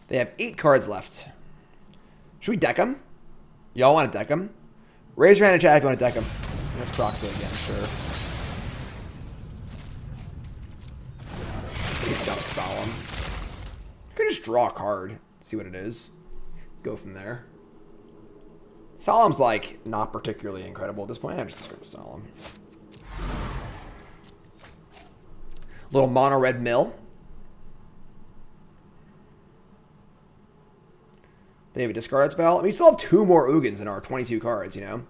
They have 8 cards left. Should we deck them? Y'all want to deck them? Raise your hand in chat if you want to deck them. Let's Crocs it again, sure. Got Solemn. Could just draw a card, see what it is, go from there. Solemn's like not particularly incredible at this point. I'm just discard Solemn. Little mono red mill. They have a discard spell. I mean, we still have 2 more Ugins in our 22 cards, you know.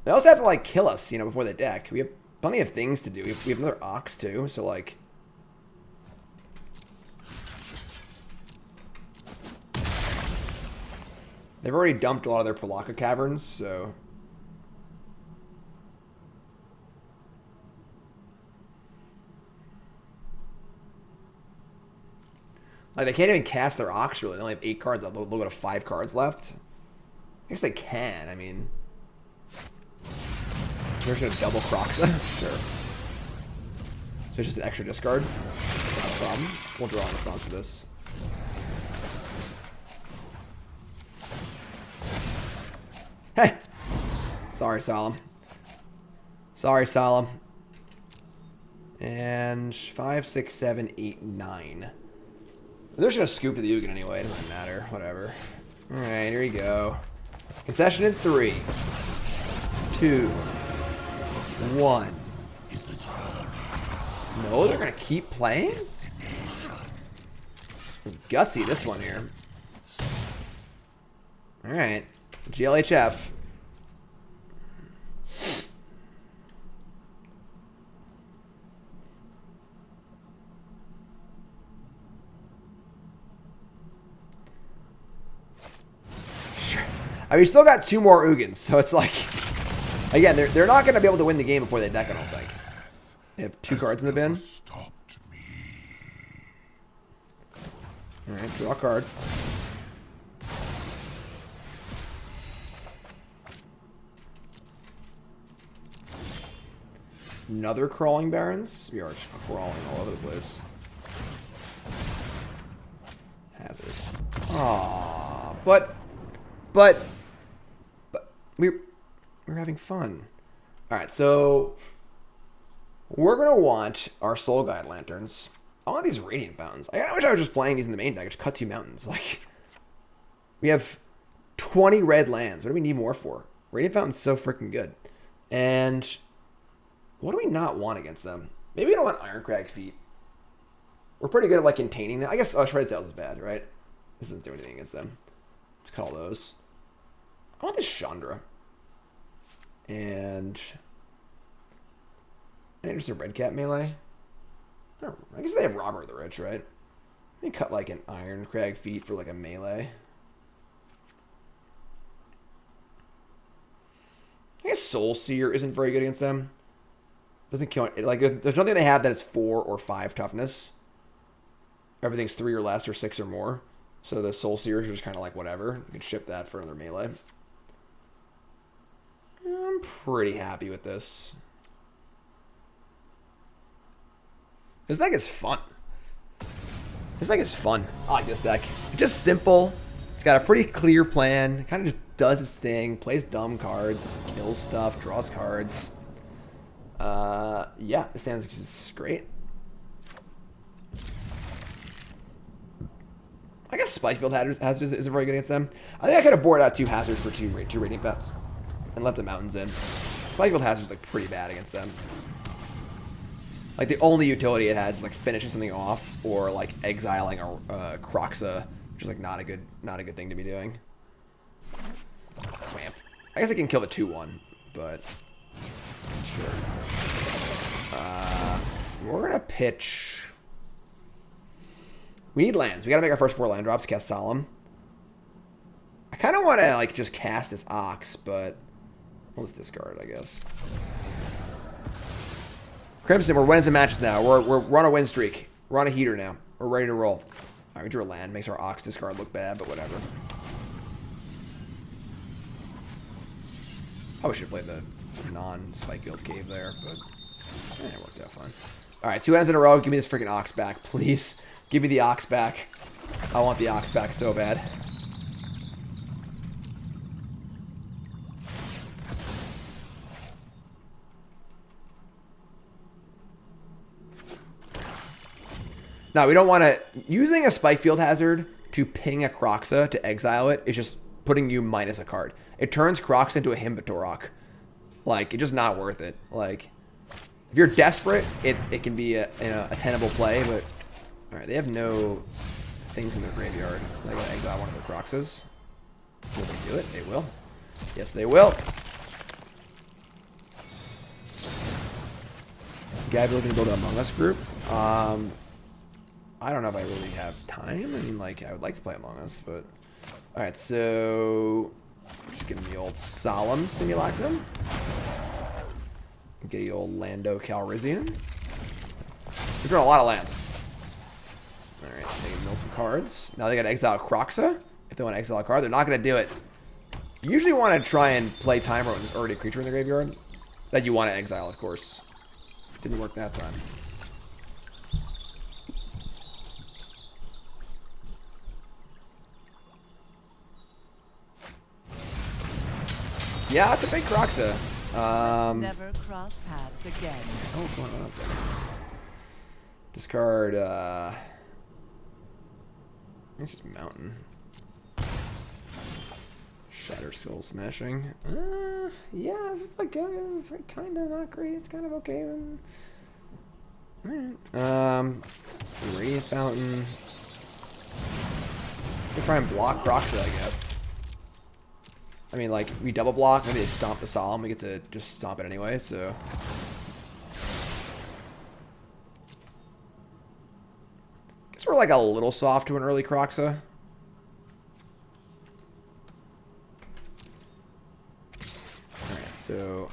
They also have to like kill us, you know, before they deck. We have plenty of things to do. We have another Ox too, so like. They've already dumped a lot of their Polaka caverns, so. Like, they can't even cast their Ox, really. They only have 8 cards left. They'll go to 5 cards left. I guess they can. I mean, they're just going to double Croxa. Sure. So it's just an extra discard. Not a problem. We'll draw in response to this. Hey! Sorry, Solemn. Sorry, Solemn. And 5, 6, 7, 8, 9. They're just going to scoop to the Ugin anyway. It doesn't matter. Whatever. Alright, here we go. Concession in 3, 2, 1. No, they're going to keep playing? It's gutsy, this one here. Alright. GLHF. Sure. I mean, we still got 2 more Ugins, so it's like, again, they're not going to be able to win the game before they deck, I don't think. They have 2 cards in the bin. Alright, draw a card. Another Crawling Barrens. We are just crawling all over the place. Hazard. Aww. But we're having fun. Alright, so we're gonna want our Soul Guide Lanterns. I want these Radiant Fountains. I wish I was just playing these in the main deck. I just cut 2 mountains. Like, we have 20 red lands. What do we need more for? Radiant Fountain's so freaking good. And what do we not want against them? Maybe we don't want Irencrag feet. We're pretty good at like containing them. I guess Shredded Sails is bad, right? This doesn't do anything against them. Let's cut all those. I want this Chandra. And any just a Redcap Melee? I guess they have Robber the Rich, right? Let me cut like an Irencrag feat for like a melee. I guess Soul Sear isn't very good against them. Doesn't kill it. Like, there's nothing they have that is 4 or 5 toughness. Everything's 3 or less or 6 or more. So the Soul Sears are just kind of like whatever. You can ship that for another melee. I'm pretty happy with this. This deck is fun. This deck is fun. I like this deck. It's just simple. It's got a pretty clear plan. It kind of just does its thing. Plays dumb cards. Kills stuff. Draws cards. Yeah, this sounds just great. I guess Spikefield Hazard isn't very good against them. I think I could have boarded out 2 Hazards for 2 Radiant Bets and left the Mountains in. Spikefield Hazard's like pretty bad against them. Like, the only utility it has is like finishing something off or like exiling a Croxa, which is like not a good thing to be doing. Swamp. I guess I can kill the 2/1, but sure. We're gonna pitch. We need lands. We gotta make our first 4 land drops. Cast Solemn. I kind of want to like just cast this Ox, but we'll just discard, I guess. Crimson, we're winning some matches now. We're on a win streak. We're on a heater now. We're ready to roll. Alright, we drew a land. Makes our Ox discard look bad, but whatever. I should have played the non-Spikefield cave there, but it worked out fine. Alright, 2 ends in a row. Give me this freaking Ox back, please. Give me the Ox back. I want the Ox back so bad. Now, we don't want to... Using a Spikefield Hazard to ping a Kroxa to exile it is just putting you minus a card. It turns Kroxa into a Himbatorok. Like, it's just not worth it. Like, if you're desperate, it can be a tenable play, but... Alright, they have no things in their graveyard, so they're going to exile one of their Kroxas. Will they do it? They will. Yes, they will. Guy looking to build an Among Us group. I don't know if I really have time. I mean, like, I would like to play Among Us, but... Alright, so... Just give him the old Solemn Simulacrum. Get the old Lando Calrissian. We've got a lot of lands. Alright, they can mill some cards. Now they gotta exile Kroxa. If they want to exile a card, they're not gonna do it. You usually want to try and play timer when there's already a creature in the graveyard. That you want to exile, of course. Didn't work that time. Yeah, it's a big Kroxa. Let's never cross paths again. Oh, what's going on up there? Discard, it's just Mountain. Shatterskull Smashing. Yeah, it's like, it's kind of not great. It's kind of okay. Alright. Radiant Fountain. We'll try and block Kroxa, I guess. I mean, like, we double block, maybe they stomp the Solemn, we get to just stomp it anyway, so... Guess we're, like, a little soft to an early Kroxa. Alright, so...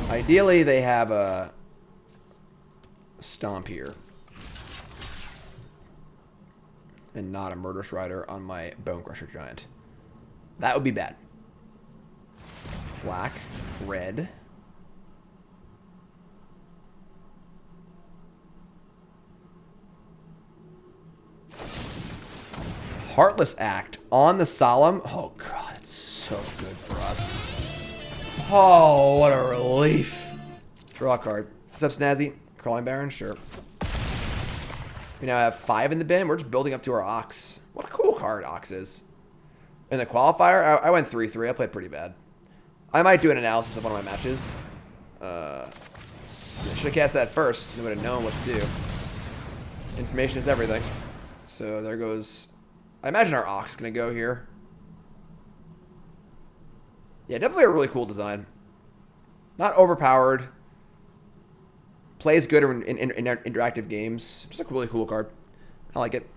Ideally, they have a... Stomp here. And not a Murderous Rider on my Bonecrusher Giant. That would be bad. Black, red. Heartless Act on the Solemn. Oh god, it's so good for us. Oh, what a relief. Draw a card. What's up, Snazzy? Crawling Barrens? Sure. We now have 5 in the bin. We're just building up to our Ox. What a cool card Ox is. In the qualifier, I went 3-3. I played pretty bad. I might do an analysis of one of my matches. Should have cast that first. I would have known what to do. Information is everything. So there goes... I imagine our Ox is going to go here. Yeah, definitely a really cool design. Not overpowered. Plays good in interactive games. Just a really cool card. I like it.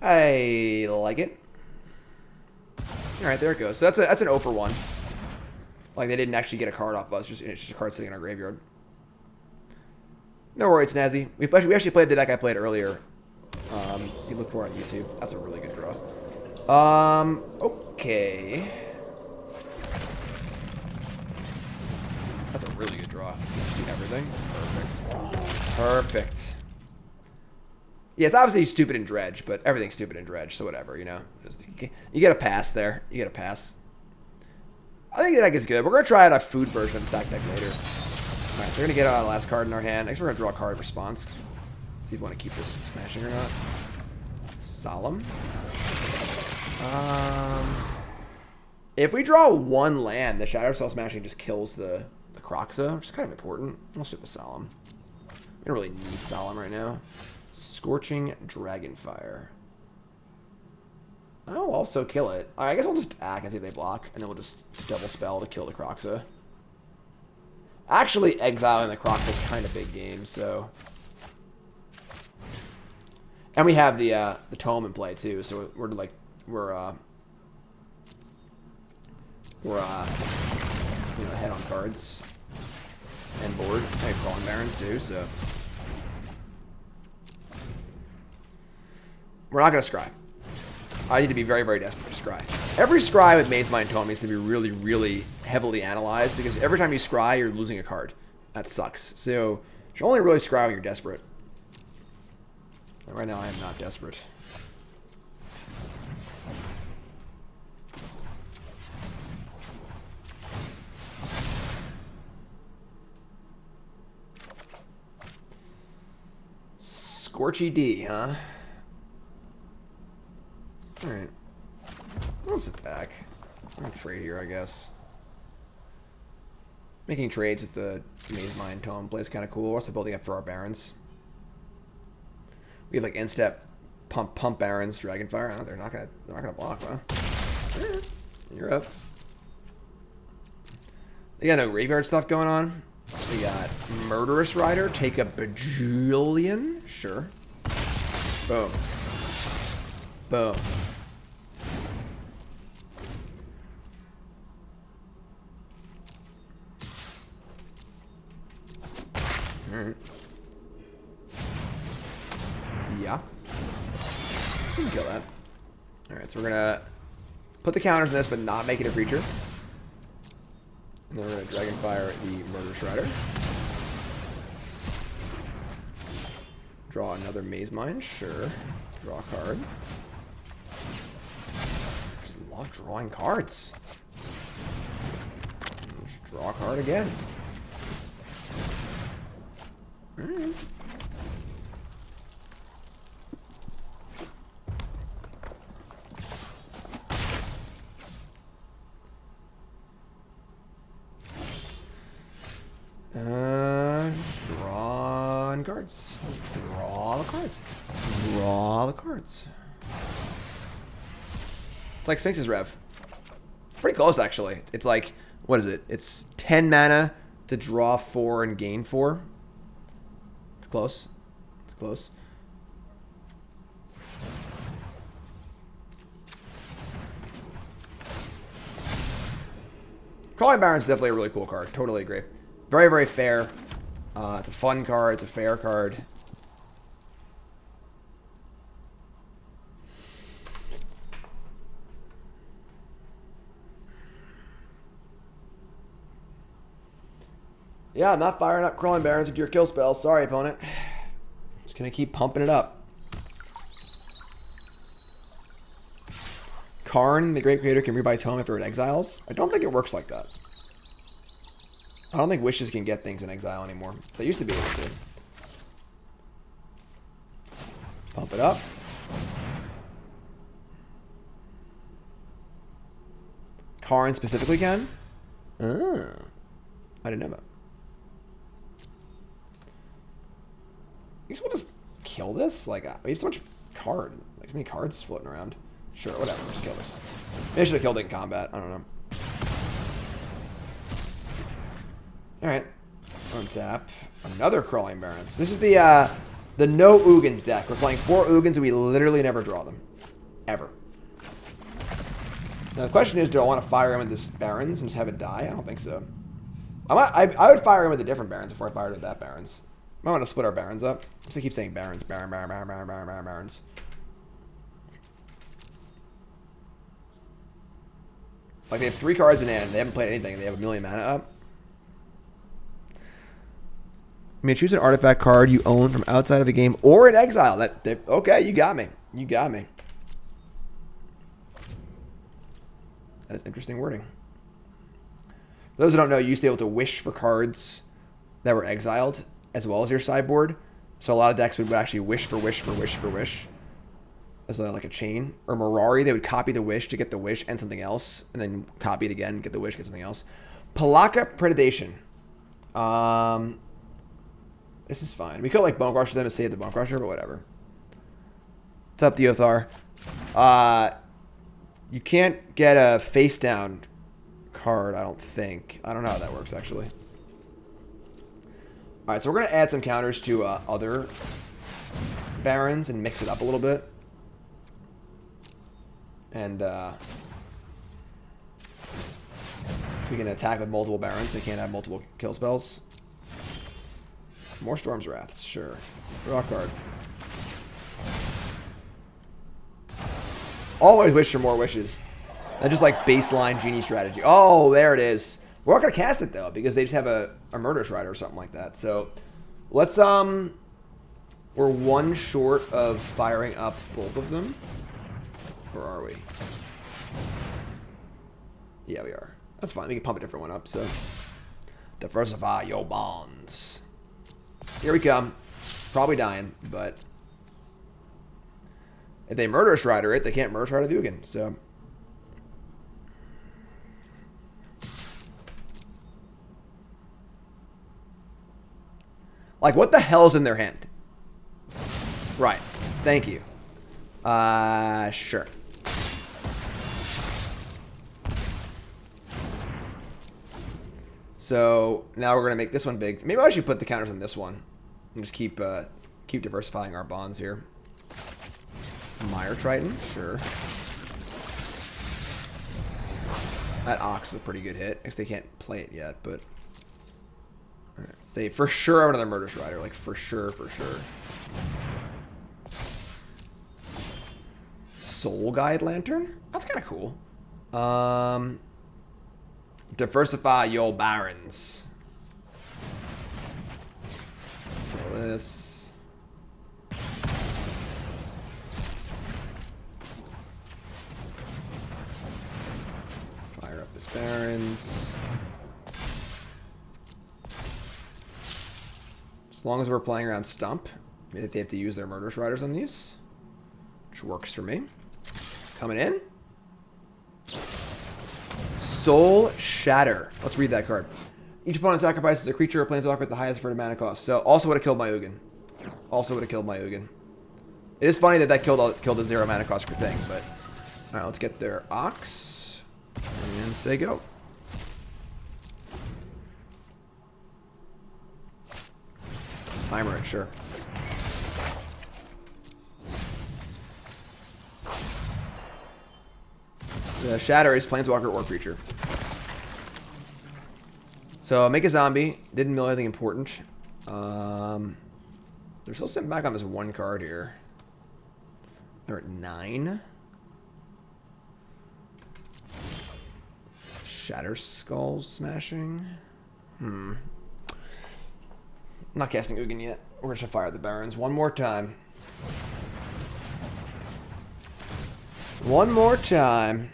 I like it. Alright, there it goes. So that's an 0 for 1. Like, they didn't actually get a card off us. It's just a card sitting in our graveyard. No worries, Snazzy. We actually played the deck I played earlier. You look for it on YouTube. That's a really good draw. Okay. That's a really good draw. Just do everything. Perfect. Perfect. Yeah, it's obviously stupid in Dredge, but everything's stupid in Dredge, so whatever, you know. You get a pass there. You get a pass. I think the deck is good. We're going to try out a food version of the stack deck later. Alright, so we're going to get our last card in our hand. Next, we're going to draw a card response. See if we want to keep this smashing or not. Solemn. If we draw one land, the Shatterskull Smashing just kills the Kroxa, which is kind of important. I'll stick with Solemn. We don't really need Solemn right now. Scorching Dragonfire. I'll also kill it. I guess we'll just attack and see if they block, and then we'll just double spell to kill the Kroxa. Actually, exiling the Kroxa is kind of big game, so... And we have the Tome in play, too, so we're ahead on cards. And board. I have Crawling Barrens, too, so... We're not going to scry. I need to be very, very desperate to scry. Every scry with Mazemind Tome needs to be really, really heavily analyzed, because every time you scry, you're losing a card. That sucks. So, you should only really scry when you're desperate. And right now, I am not desperate. Scorchy D, huh? Alright. Let's attack. I'm gonna trade here, I guess. Making trades with the Mazemind Tome plays kind of cool. We're also building up for our Barrens. We have like instep pump Barrens, Dragonfire. Oh, they're not gonna block, huh? Alright. You're up. They got no graveyard stuff going on. We got Murderous Rider, take a bajillion. Sure. Boom. Boom. Alright. Yeah. We can kill that. Alright, so we're gonna put the counters in this, but not make it a creature. And then we're going to Dragonfire the Murderous Rider. Draw another Mazemind, sure. Draw a card. Just love drawing cards. Just draw a card again. Alright. Draw cards. Draw the cards. Draw the cards. It's like Sphinx's Rev. Pretty close, actually. It's like, what is it? It's 10 mana to draw 4 and gain 4. It's close. It's close. Crawling Barrens is definitely a really cool card. Totally agree. Very, very fair. It's a fun card. It's a fair card. Yeah, I'm not firing up Crawling Barrens with your kill spell. Sorry, opponent. Just gonna keep pumping it up. Karn, the Great Creator, can rebuy Tome after it exiles. I don't think it works like that. I don't think wishes can get things in exile anymore. They used to be able to. Pump it up. Karn specifically can? Oh. I didn't know that. You just want to just kill this? Like, we have so much card. Like, so many cards floating around. Sure, whatever. Just kill this. Maybe I should have killed it in combat. I don't know. Alright. Untap. Another Crawling Barrens. This is the no Ugins deck. We're playing 4 Ugins and we literally never draw them. Ever. Now the question is, do I want to fire him with this Barrens and just have it die? I don't think so. I would fire him with a different Barrens before I fired with that Barrens. I might want to split our Barrens up. I'm just gonna keep saying Barrens. Barrens. Like, they have 3 cards in hand. They haven't played anything. They have 1 million mana up. I mean, choose an artifact card you own from outside of the game or in exile. Okay, you got me. You got me. That's interesting wording. For those who don't know, you used to be able to wish for cards that were exiled as well as your sideboard. So a lot of decks would actually wish for wish for wish for wish. As like a chain. Or Mirari, they would copy the wish to get the wish and something else. And then copy it again, get the wish, get something else. Palaka Predation. This is fine. We could like Bonecrusher them and save the Bonecrusher, but whatever. What's up, Diothar? You can't get a face down card, I don't think. I don't know how that works, actually. Alright, so we're going to add some counters to other Barrens and mix it up a little bit. And we can attack with multiple Barrens. They can't have multiple kill spells. More Storm's Wraths, sure. Draw a card. Always wish for more wishes. That's just like baseline genie strategy. Oh, there it is. We're not going to cast it, though, because they just have a Murderous Rider or something like that. So, let's, we're 1 short of firing up both of them. Or are we? Yeah, we are. That's fine. We can pump a different one up, so. Diversify your bonds. Here we come. Probably dying, but If they Murderous Rider it, they can't Murderous Rider the Ugin. So, like, what the hell's in their hand? Right. Thank you. Sure. So now we're gonna make this one big. Maybe I should put the counters on this one and just keep diversifying our bonds here. Mire Triton, sure. That Ox is a pretty good hit. I guess they can't play it yet, but all right, say for sure another Murderous Rider, like for sure, for sure. Soul Guide Lantern? That's kind of cool. Diversify your barons. Kill this. Fire up his barons. As long as we're playing around Stump, maybe they have to use their Murderous Riders on these, which works for me. Coming in. Soul Shatter. Let's read that card. Each opponent sacrifices a creature or planeswalker with the highest for mana cost. So also would have killed my Ugin. Also would have killed my Ugin. It is funny that that killed a 0 mana cost thing, but alright, let's get their Ox and say go. Timer it, sure. The Shatter is Planeswalker or creature. So make a zombie. Didn't mill anything important. They're still sitting back on this one card here. They're at 9. Shatterskull Smashing. I'm not casting Ugin yet. We're just gonna fire the Barons one more time. One more time.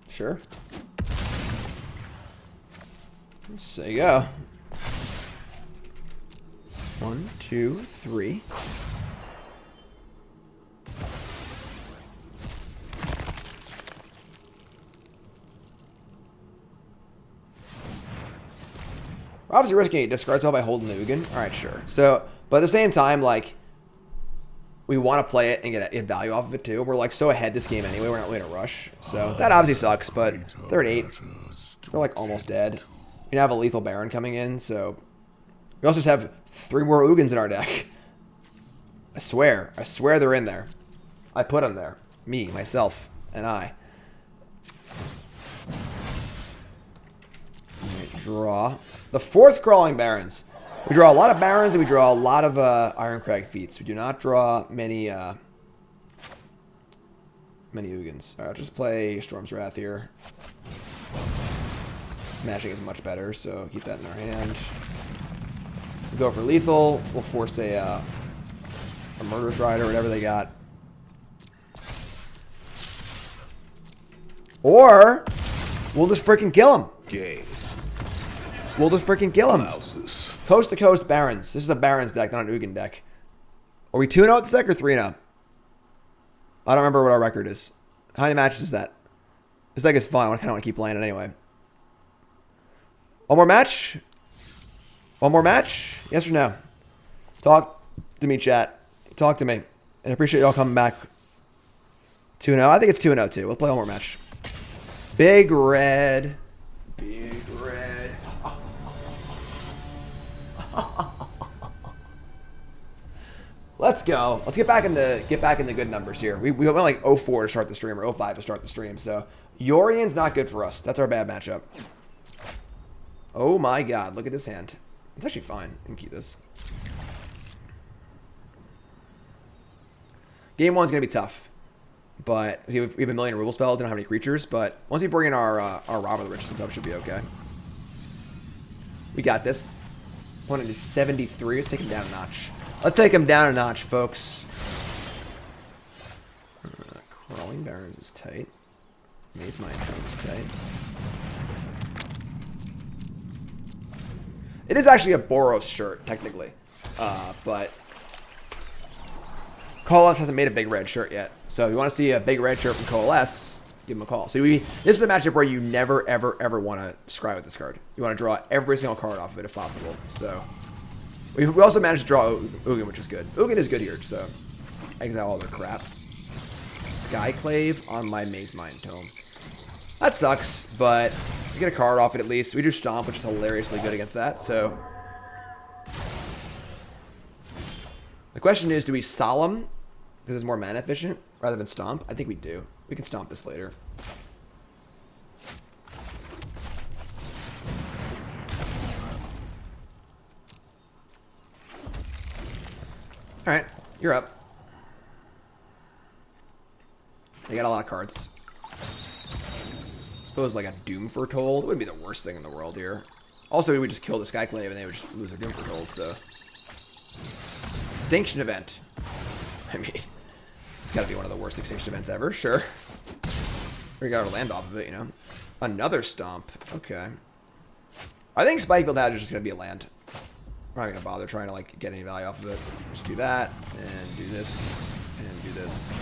Sure. So you go. 1, 2, 3. We're obviously risking a discard spell by holding the Ugin. Alright, sure. So, but at the same time, like, we want to play it and get value off of it too. We're like so ahead this game anyway. We're not really in a rush. So that obviously sucks, but they're at 8. They're like almost dead. We now have a lethal Baron coming in, so we also just have 3 more Ugins in our deck. I swear they're in there. I put them there. Me, myself, and I. Draw. The 4th Crawling Barrens. We draw a lot of Barons and we draw a lot of Irencrag feats. We do not draw many Ugins. Alright, just play Storm's Wrath here. Smashing is much better, so keep that in our hand. We go for lethal. We'll force a Murderous Rider, whatever they got. Or we'll just freaking kill him. Game. We'll just freaking kill him. Louses. Coast to Coast Barons. This is a Barons deck, not an Ugin deck. Are we 2-0 this deck or 3-0? I don't remember what our record is. How many matches is that? This deck is fun. I kind of want to keep playing it anyway. One more match? One more match? Yes or no? Talk to me, chat. Talk to me. And I appreciate y'all coming back. 2-0. I think it's 2-0 too. We'll play one more match. Big Red. Big Red. Let's go. Let's get back into good numbers here. We went like 0-4 to start the stream, or 0-5 to start the stream. So Yorian's not good for us. That's our bad matchup. Oh my god, look at this hand. It's actually fine. I can keep this. Game 1's gonna be tough, but we have a million removal spells. Don't have any creatures, but once we bring in our Robber the Rich and stuff, should be okay. We got this. Opponent is 73. Let's take him down a notch. Let's take him down a notch, folks. Crawling Barrens is tight. Mazemind Tome is tight. It is actually a Boros shirt, technically. But Coalesce hasn't made a big red shirt yet. So if you want to see a big red shirt from Coalesce, give them a call. So this is a matchup where you never, ever, ever want to scry with this card. You want to draw every single card off of it if possible. So we also managed to draw Ugin, which is good. Ugin is good here, so exile all their crap. Skyclave on my Mazemind Tome. That sucks, but we get a card off it at least. We do Stomp, which is hilariously good against that, so. The question is, do we Solemn, because it's more mana efficient, rather than Stomp? I think we do. We can Stomp this later. Alright, you're up. They got a lot of cards. Suppose like a Doom Foretold wouldn't be the worst thing in the world here. Also, we would just kill the Skyclave and they would just lose their Doom Foretold, so. Extinction Event. I mean, it's gotta be one of the worst Extinction Events ever, sure. We got our land off of it, you know. Another Stomp. Okay. I think Spikefield Hazard is just gonna be a land. We're not gonna bother trying to like get any value off of it. Just do that, and do this, and do this.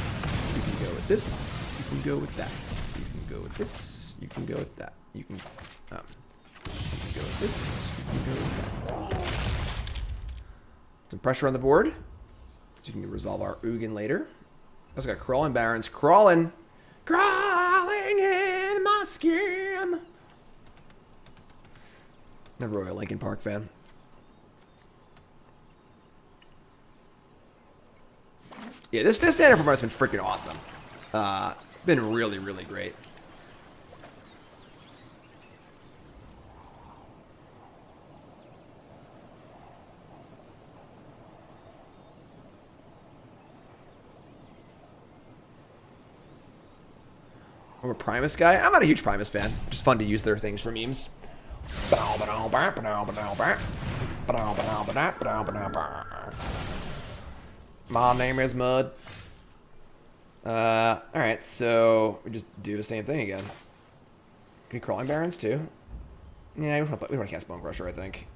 You can go with this, you can go with that. You can go with this, you can go with that. You can go with this, you can go with that. Some pressure on the board, so you can resolve our Ugin later. Also got Crawling Barrens. Crawling in my skin. Never really a Linkin Park fan. Yeah, this standard format has been freaking awesome. Been really, really great. I'm a Primus guy. I'm not a huge Primus fan. Just fun to use their things for memes. My name is Mud. Alright, so we just do the same thing again. Can we Crawling Barrens too? Yeah, we want to cast Bonecrusher, I think.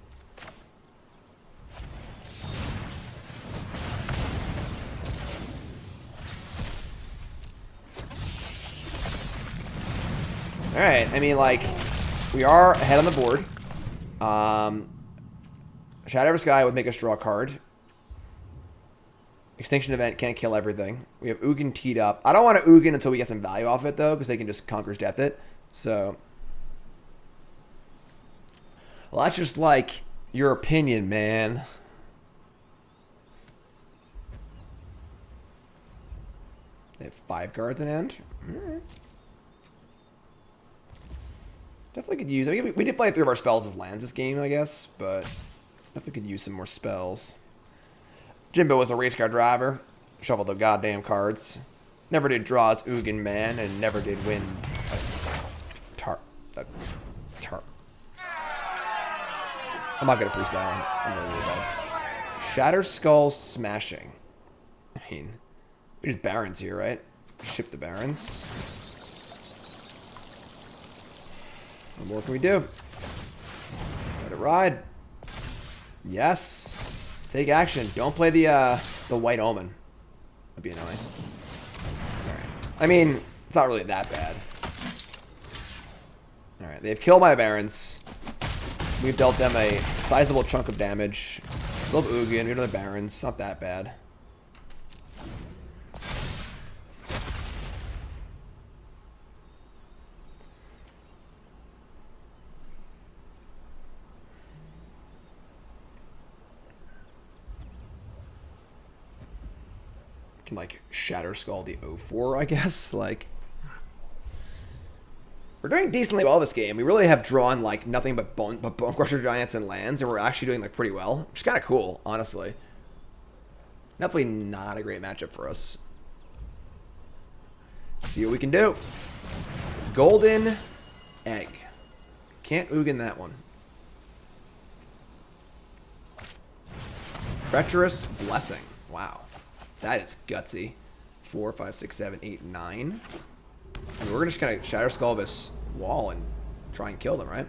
Alright, I mean, like, we are ahead on the board. Shadow of Sky would make us draw a card. Extinction Event can't kill everything. We have Ugin teed up. I don't want to Ugin until we get some value off it, though, because they can just Conqueror's Death it. So. Well, that's just like your opinion, man. They have 5 cards in hand. Alright. Definitely could use. I mean, we did play 3 of our spells as lands this game, I guess, but definitely could use some more spells. Jimbo was a race car driver. Shuffled the goddamn cards. Never did draw as Ugin man, and never did win a tarp. I'm not good at freestyling. I'm really, really bad. Shatterskull Smashing. I mean, we just Barrens here, right? Ship the Barrens. What more can we do? Let it ride. Yes. Take action. Don't play the White Omen. That'd be annoying. Alright. I mean, it's not really that bad. Alright, they've killed my Barrens. We've dealt them a sizable chunk of damage. Still have Ugin, we have another Barrens. Not that bad. Can like Shatterskull the 04, I guess. Like, we're doing decently well this game. We really have drawn like nothing but Bonecrusher Giants and lands, and we're actually doing like pretty well, which is kind of cool, honestly. Definitely not a great matchup for us. See what we can do. Golden Egg. Can't Ugin that one. Treacherous Blessing. Wow. That is gutsy. 4, 5, 6, 7, 8, 9. I mean, we're just gonna Shatterskull this wall and try and kill them, right?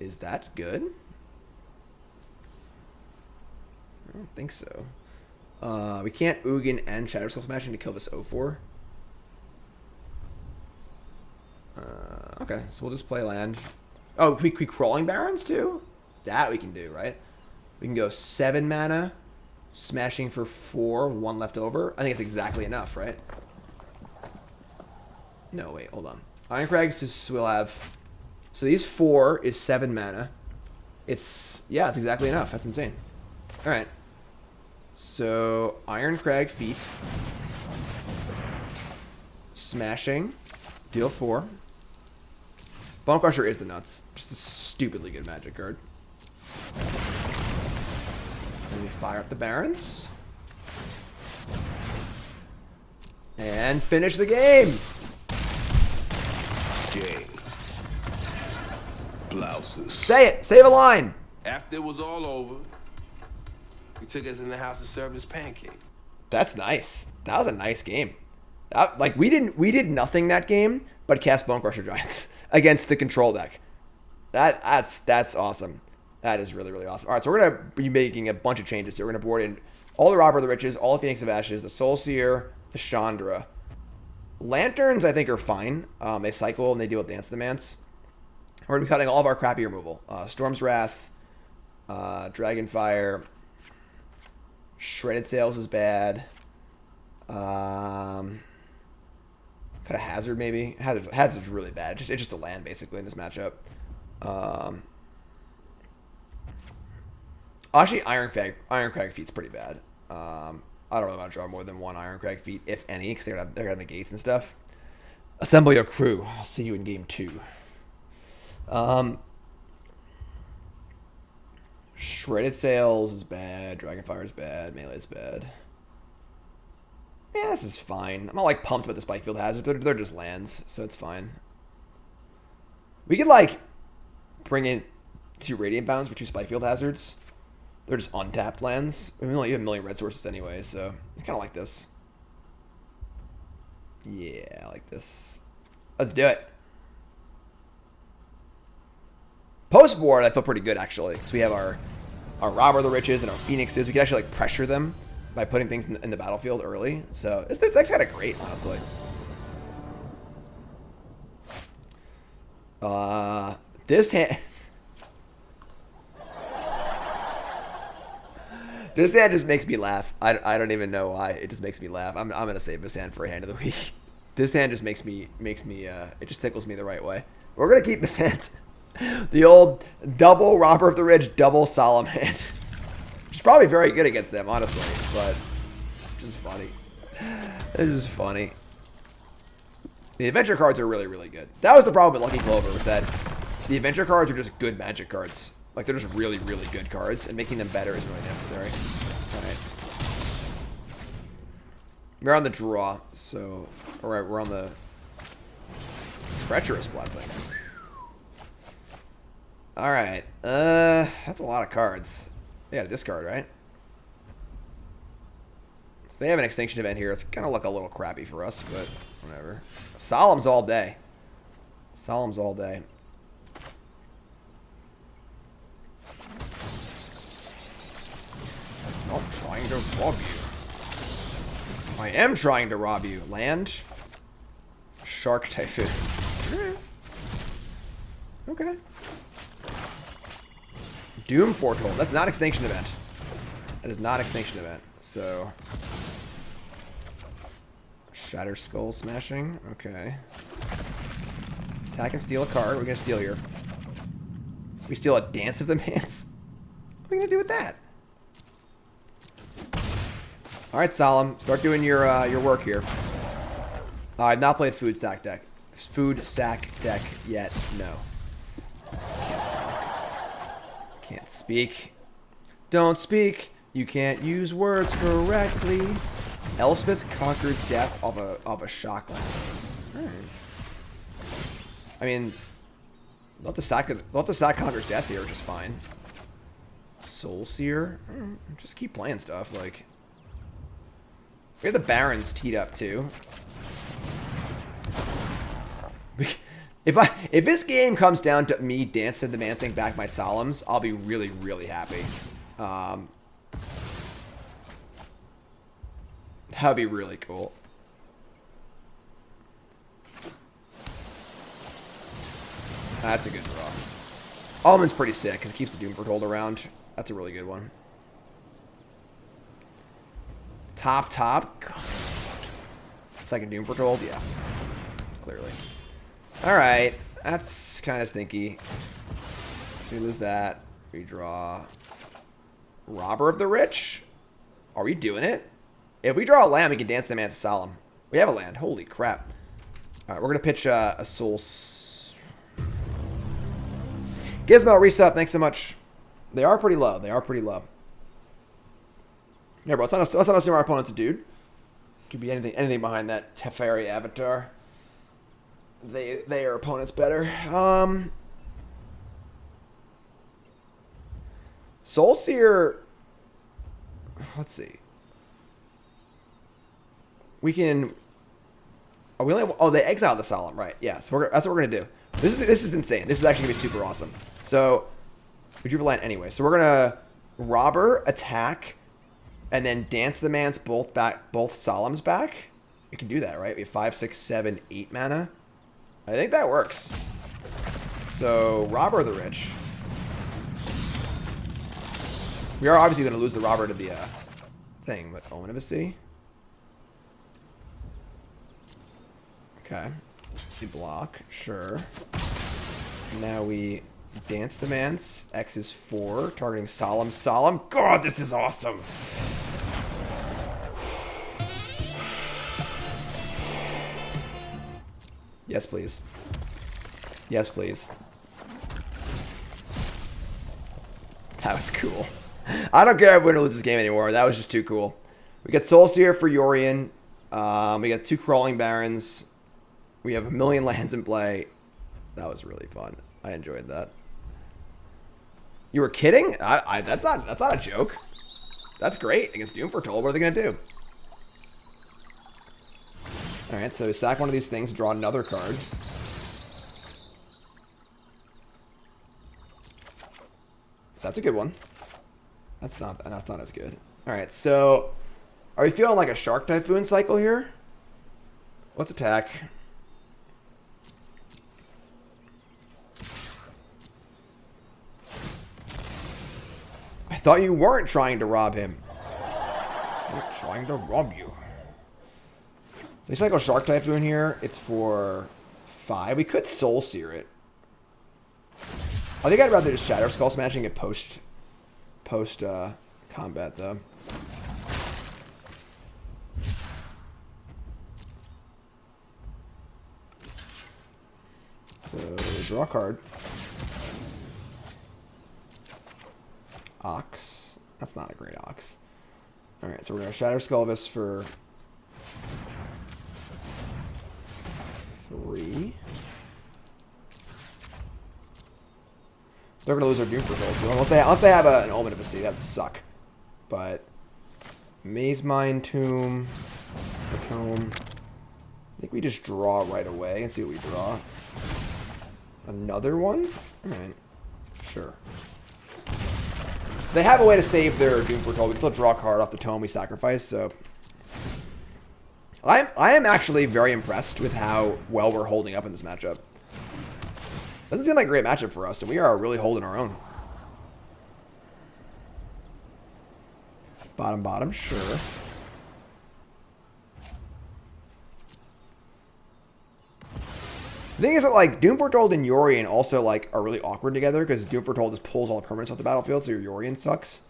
Is that good? I don't think so. We can't Ugin and Shatterskull Smashing to kill this 0-4. Okay, so we'll just play land. Oh, can we Crawling Barrens too? That we can do, right? We can go 7 mana, smashing for 4, 1 left over. I think it's exactly enough, right? No, wait, hold on. Irencrags just will have... So these 4 is 7 mana. It's... Yeah, it's exactly enough. That's insane. Alright. So, Irencrag feet. Smashing. Deal 4. Bonecrusher is the nuts. Just a stupidly good magic card. And we fire up the Barrens. And finish the game! Gay. Blouses. Say it! Save a line! After it was all over, he took us in the house and served us pancake. That's nice. That was a nice game. Like we did nothing that game but cast Bonecrusher Giants against the control deck. That's awesome. That is really, really awesome. All right, so we're gonna be making a bunch of changes here. We're gonna board in all the Robber of the Riches, all the Phoenix of Ashes, the Soul Sear, the Chandra. Lanterns, I think, are fine. They cycle and they deal with Dance of the Mance. We're gonna be cutting all of our crappy removal. Storm's Wrath, Dragonfire, Shredded Sails is bad. Kind of Hazard maybe. Hazard's really bad. It's just a land basically in this matchup. Actually, Irencrag feat's pretty bad. I don't really want to draw more than 1 Irencrag feat, if any, because they're gonna have negates and stuff. Assemble your crew. I'll see you in game 2. Shredded Sails is bad. Dragonfire is bad. Melee is bad. Yeah, this is fine. I'm not like pumped about the Spikefield Hazard. They're just lands, so it's fine. We could like bring in 2 Radiant Bounds for 2 Spikefield Hazards. They're just untapped lands. We only have a million red sources anyway, so I kind of like this. Yeah, I like this. Let's do it. Post board, I feel pretty good actually, because we have our Robber of the Riches and our Phoenixes. We can actually like pressure them by putting things in the battlefield early. So this deck's kind of great, honestly. This hand. This hand just makes me laugh. I don't even know why. It just makes me laugh. I'm gonna save this hand for a hand of the week. This hand just makes me it just tickles me the right way. We're gonna keep this hand. The old double Robber of the Ridge, double Solemn hand. Which is probably very good against them, honestly, but just funny. It's just funny. The adventure cards are really, really good. That was the problem with Lucky Clover, was that the adventure cards are just good magic cards. Like, they're just really, really good cards, and making them better is really necessary. Alright. We're on the draw, so... Alright, we're on the Treacherous Blessing. Alright. That's a lot of cards. They got a discard, right? So they have an extinction event here. It's gonna look a little crappy for us, but whatever. Solemn's all day. Solemn's all day. I'm trying to rob you. I am trying to rob you. Land. Shark Typhoon. Okay. Doom Foretold. That's not Extinction Event. That is not Extinction Event. So... Shatterskull Smashing. Okay. Attack and steal a card. What are we going to steal here? We steal a Dance of the Mance? What are we going to do with that? Alright, Solemn. Start doing your work here. I've not played Food Sack deck. Food Sack deck yet. No. Can't speak. Don't speak. You can't use words correctly. Elspeth conquers death of a shockland. Alright. I mean, let the sack conquers death here, just fine. Soul Sear. Just keep playing stuff. Like, we have the Barrens teed up too. If this game comes down to me dancing back my Solemns, I'll be really, really happy. That'd be really cool. That's a good draw. Almond's pretty sick because it keeps the Doom Foretold around. That's a really good one. Top. Second Doom Foretold? Yeah. Clearly. Alright. That's kind of stinky. So we lose that. We draw Robber of the Rich. Are we doing it? If we draw a land, we can dance the man to Solemn. We have a land. Holy crap. Alright, we're going to pitch a Soul... Gizmo, resub. Thanks so much. They are pretty low. Yeah, bro. Let's not assume our opponent's a dude. Could be anything behind that Teferi avatar. They are opponents better. Soul Sear. Let's see. We can. Oh, we only have, oh, they exiled the Solemn, right? Yeah. So that's what we're gonna do. This is insane. This is actually gonna be super awesome. So we drew a land anyway. So we're gonna Robber, attack, and then dance the man's both Solemns back. We can do that, right? We have 5, 6, 7, 8 mana. I think that works. So Robber of the Rich. We are obviously going to lose the Robber to the thing, but Omen of a Sea. Okay. We block, sure. Now we dance the man's. X is 4, targeting Solemn. God, this is awesome. Yes, please. Yes, please. That was cool. I don't care if we don't lose this game anymore. That was just too cool. We get Soul Sear for Yorion. We got 2 Crawling Barrens. We have a million lands in play. That was really fun. I enjoyed that. You were kidding? That's not a joke. That's great against Doom Foretold. What are they gonna do? All right, so sack one of these things, draw another card. That's a good one. That's not as good. All right, so are we feeling like a Shark Typhoon cycle here? Let's attack. I thought you weren't trying to rob him. I'm trying to rob you. So you cycle Shark Typhoon here. It's for 5. We could Soul Sear it. I think I'd rather just Shatterskull Smashing it post combat though. So draw a card. Ox. That's not a great Ox. Alright, so we're gonna Shatterskull this for 3. They're gonna lose their Doom Foretold unless they have an Omen of a Sea. That'd suck. But Mazemind Tome. I think we just draw right away and see what we draw. Another one? Alright. Sure. They have a way to save their Doom Foretold. We can still draw a card off the tome we sacrifice, so I am actually very impressed with how well we're holding up in this matchup. Doesn't seem like a great matchup for us, and we are really holding our own. Bottom, sure. The thing is that, like, Doom Foretold and Yorion also, like, are really awkward together because Doom Foretold just pulls all the permanents off the battlefield, so your Yorion sucks.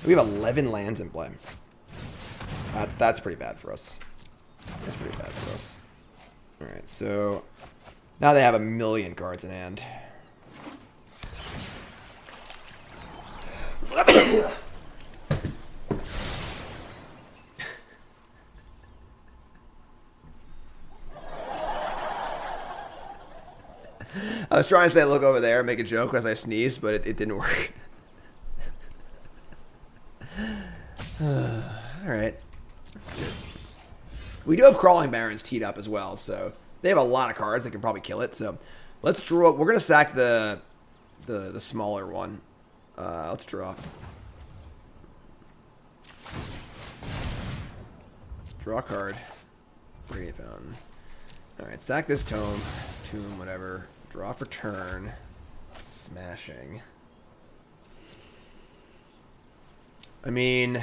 We have 11 lands in play. That's pretty bad for us. That's pretty bad for us. Alright, so now they have a million cards in hand. I was trying to say look over there and make a joke as I sneezed, but it didn't work. right. That's good. We do have Crawling Barrens teed up as well, so they have a lot of cards that can probably kill it. So let's draw. We're gonna sack the smaller one. Let's draw. Draw a card. Radiant Fountain. Alright, sack this tome. Tomb, whatever. Draw for turn. Smashing. I mean,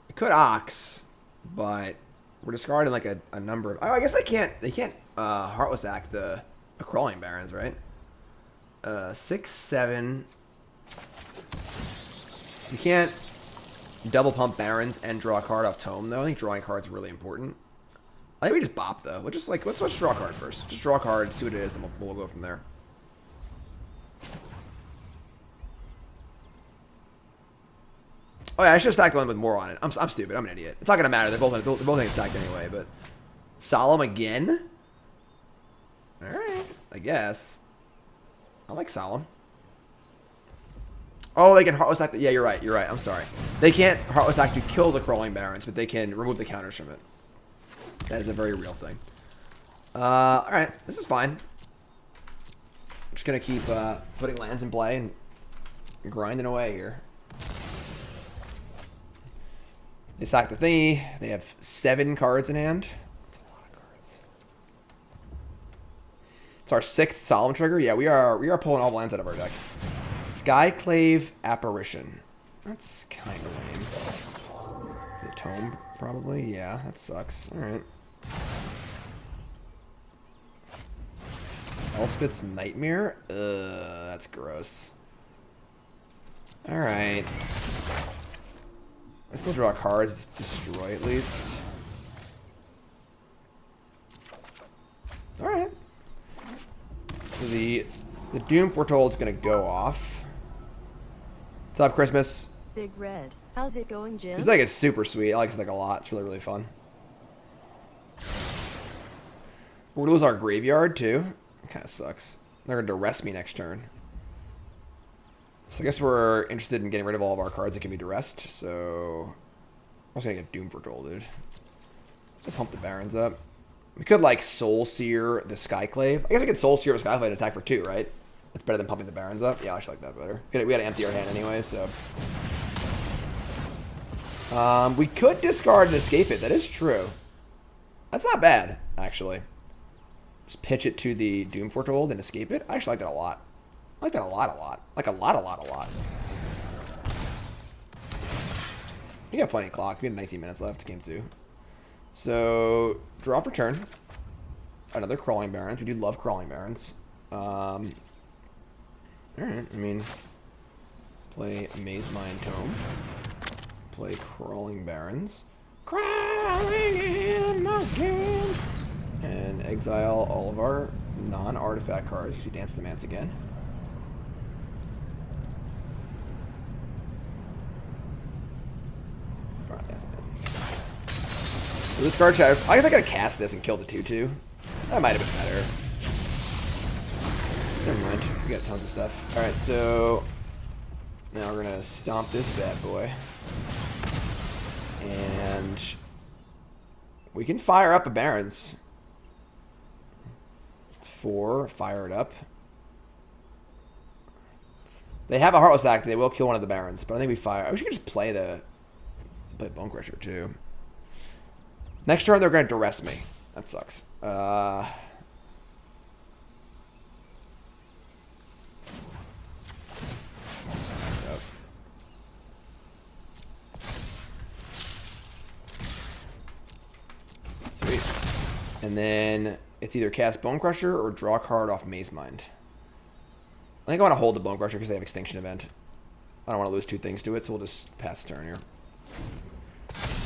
it could Ox, but we're discarding like a number of. Oh, I guess they can't Heartless Act the Crawling Barrens, right? 6, 7. You can't double pump Barrens and draw a card off Tome, though. I think drawing cards is really important. I think we just bop, though. We'll just like let's draw a card first. Just draw a card, see what it is, and we'll go from there. Oh yeah, I should have stacked the one with more on it. I'm stupid. I'm an idiot. It's not gonna matter. They're both getting stacked anyway. But Solemn again. All right, I guess. I like Solemn. Oh, they can Heartless Act. Yeah, you're right. You're right. I'm sorry. They can't Heartless Act to kill the Crawling Barrens, but they can remove the counters from it. That is a very real thing. All right, this is fine. Just gonna keep putting lands in play and grinding away here. They sack the thingy. They have 7 cards in hand. That's a lot of cards. It's our 6th Solemn trigger. Yeah, we are pulling all the lands out of our deck. Skyclave Apparition. That's kind of lame. The Tome, probably. Yeah, that sucks. All right. Elspeth's Nightmare. That's gross. All right. I still draw cards. Destroy at least. All right. So the Doom Foretold is going to go off. What's up, Christmas? Big Red. How's it going, Jim? This deck is super sweet. I like this deck a lot. It's really, really fun. We're going to lose our graveyard, too. It kind of sucks. They're going to duress me next turn. So I guess we're interested in getting rid of all of our cards that can be duressed. So I'm just going to get Doom Foretold, dude. So pump the Barrens up. We could, like, Soul Sear the Skyclave. I guess we could Soul Sear the Skyclave and attack for 2, right? That's better than pumping the Barrens up. Yeah, I actually like that better. We had to empty our hand anyway, so. We could discard and escape it. That is true. That's not bad, actually. Just pitch it to the Doom Foretold and escape it. I actually like that a lot. I like that a lot. Like a lot. We got plenty of clock. We have 19 minutes left. Game 2. So, draw for turn. Another Crawling Barrens. We do love Crawling Barrens. Alright, I mean, play Mazemind Tome. Play Crawling Barrens. Crawling in my skin! And exile all of our non-artifact cards. We Dance the Mance again. Alright, Dance the Mance. So this card shatters. I guess I gotta cast this and kill the 2/2. That might have been better. Never mind. We got tons of stuff. Alright, so now we're gonna stomp this bad boy. And we can fire up a Barrens. It's 4. Fire it up. They have a Heartless Act. They will kill one of the Barrens, but I think we fire. I wish we could just play Bonecrusher too. Next turn they're gonna duress me. That sucks. Sweet. And then it's either cast Bonecrusher or draw a card off Mazemind. I think I want to hold the Bonecrusher because they have Extinction Event. I don't want to lose 2 things to it, so we'll just pass turn here.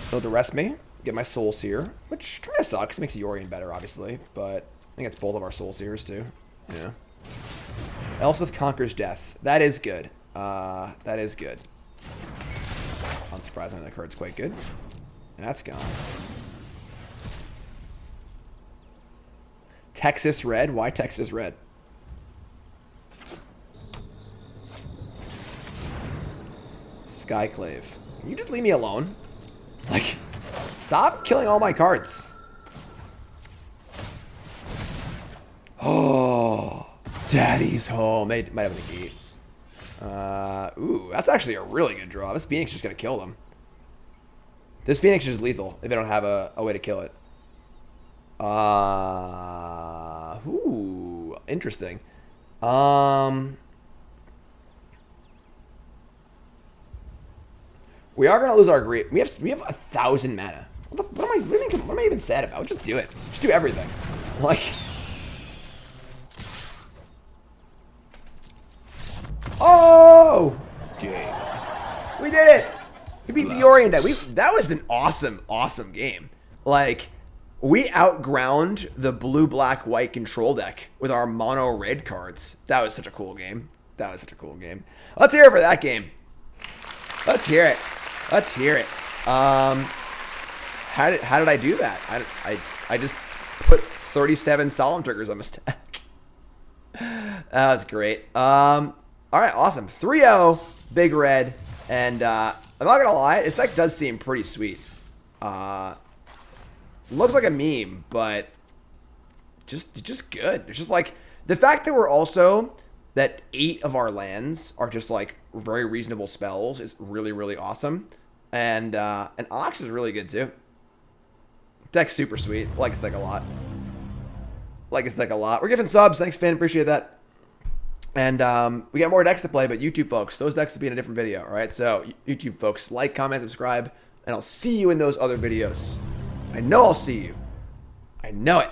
So duress me, get my Soul Sear, which kind of sucks. It makes Yorion better, obviously, but I think it's both of our Soul Sears too. Yeah. Elspeth Conquers Death. That is good. That is good. Unsurprisingly, that card's quite good. And that's gone. Texas Red? Why Texas Red? Skyclave. Can you just leave me alone? Like, stop killing all my cards. Oh, Daddy's home. They might have a negate. Ooh, that's actually a really good draw. This Phoenix is just going to kill them. This Phoenix is lethal if they don't have a way to kill it. Ooh, interesting. We are going to lose our great. We have 1,000 mana. What am I even sad about? Just do it. Just do everything. Like... Oh! Game. We did it! We beat the Orient deck. That was an awesome, awesome game. Like, we outground the blue-black-white control deck with our mono-red cards. That was such a cool game. That was such a cool game. Let's hear it for that game. Let's hear it. Let's hear it. How did I do that? I just put 37 Solemn triggers on my stack. That was great. All right, awesome. 3-0, big red, and I'm not gonna lie, this deck does seem pretty sweet. Looks like a meme, but just good. It's just like the fact that we're also that 8 of our lands are just like very reasonable spells is really, really awesome, and Ox is really good too. Deck's super sweet. Like this deck a lot. Like this deck a lot. We're giving subs. Thanks, Finn. Appreciate that. And we got more decks to play, but YouTube folks, those decks will be in a different video, all right? So YouTube folks, like, comment, subscribe, and I'll see you in those other videos. I know I'll see you. I know it.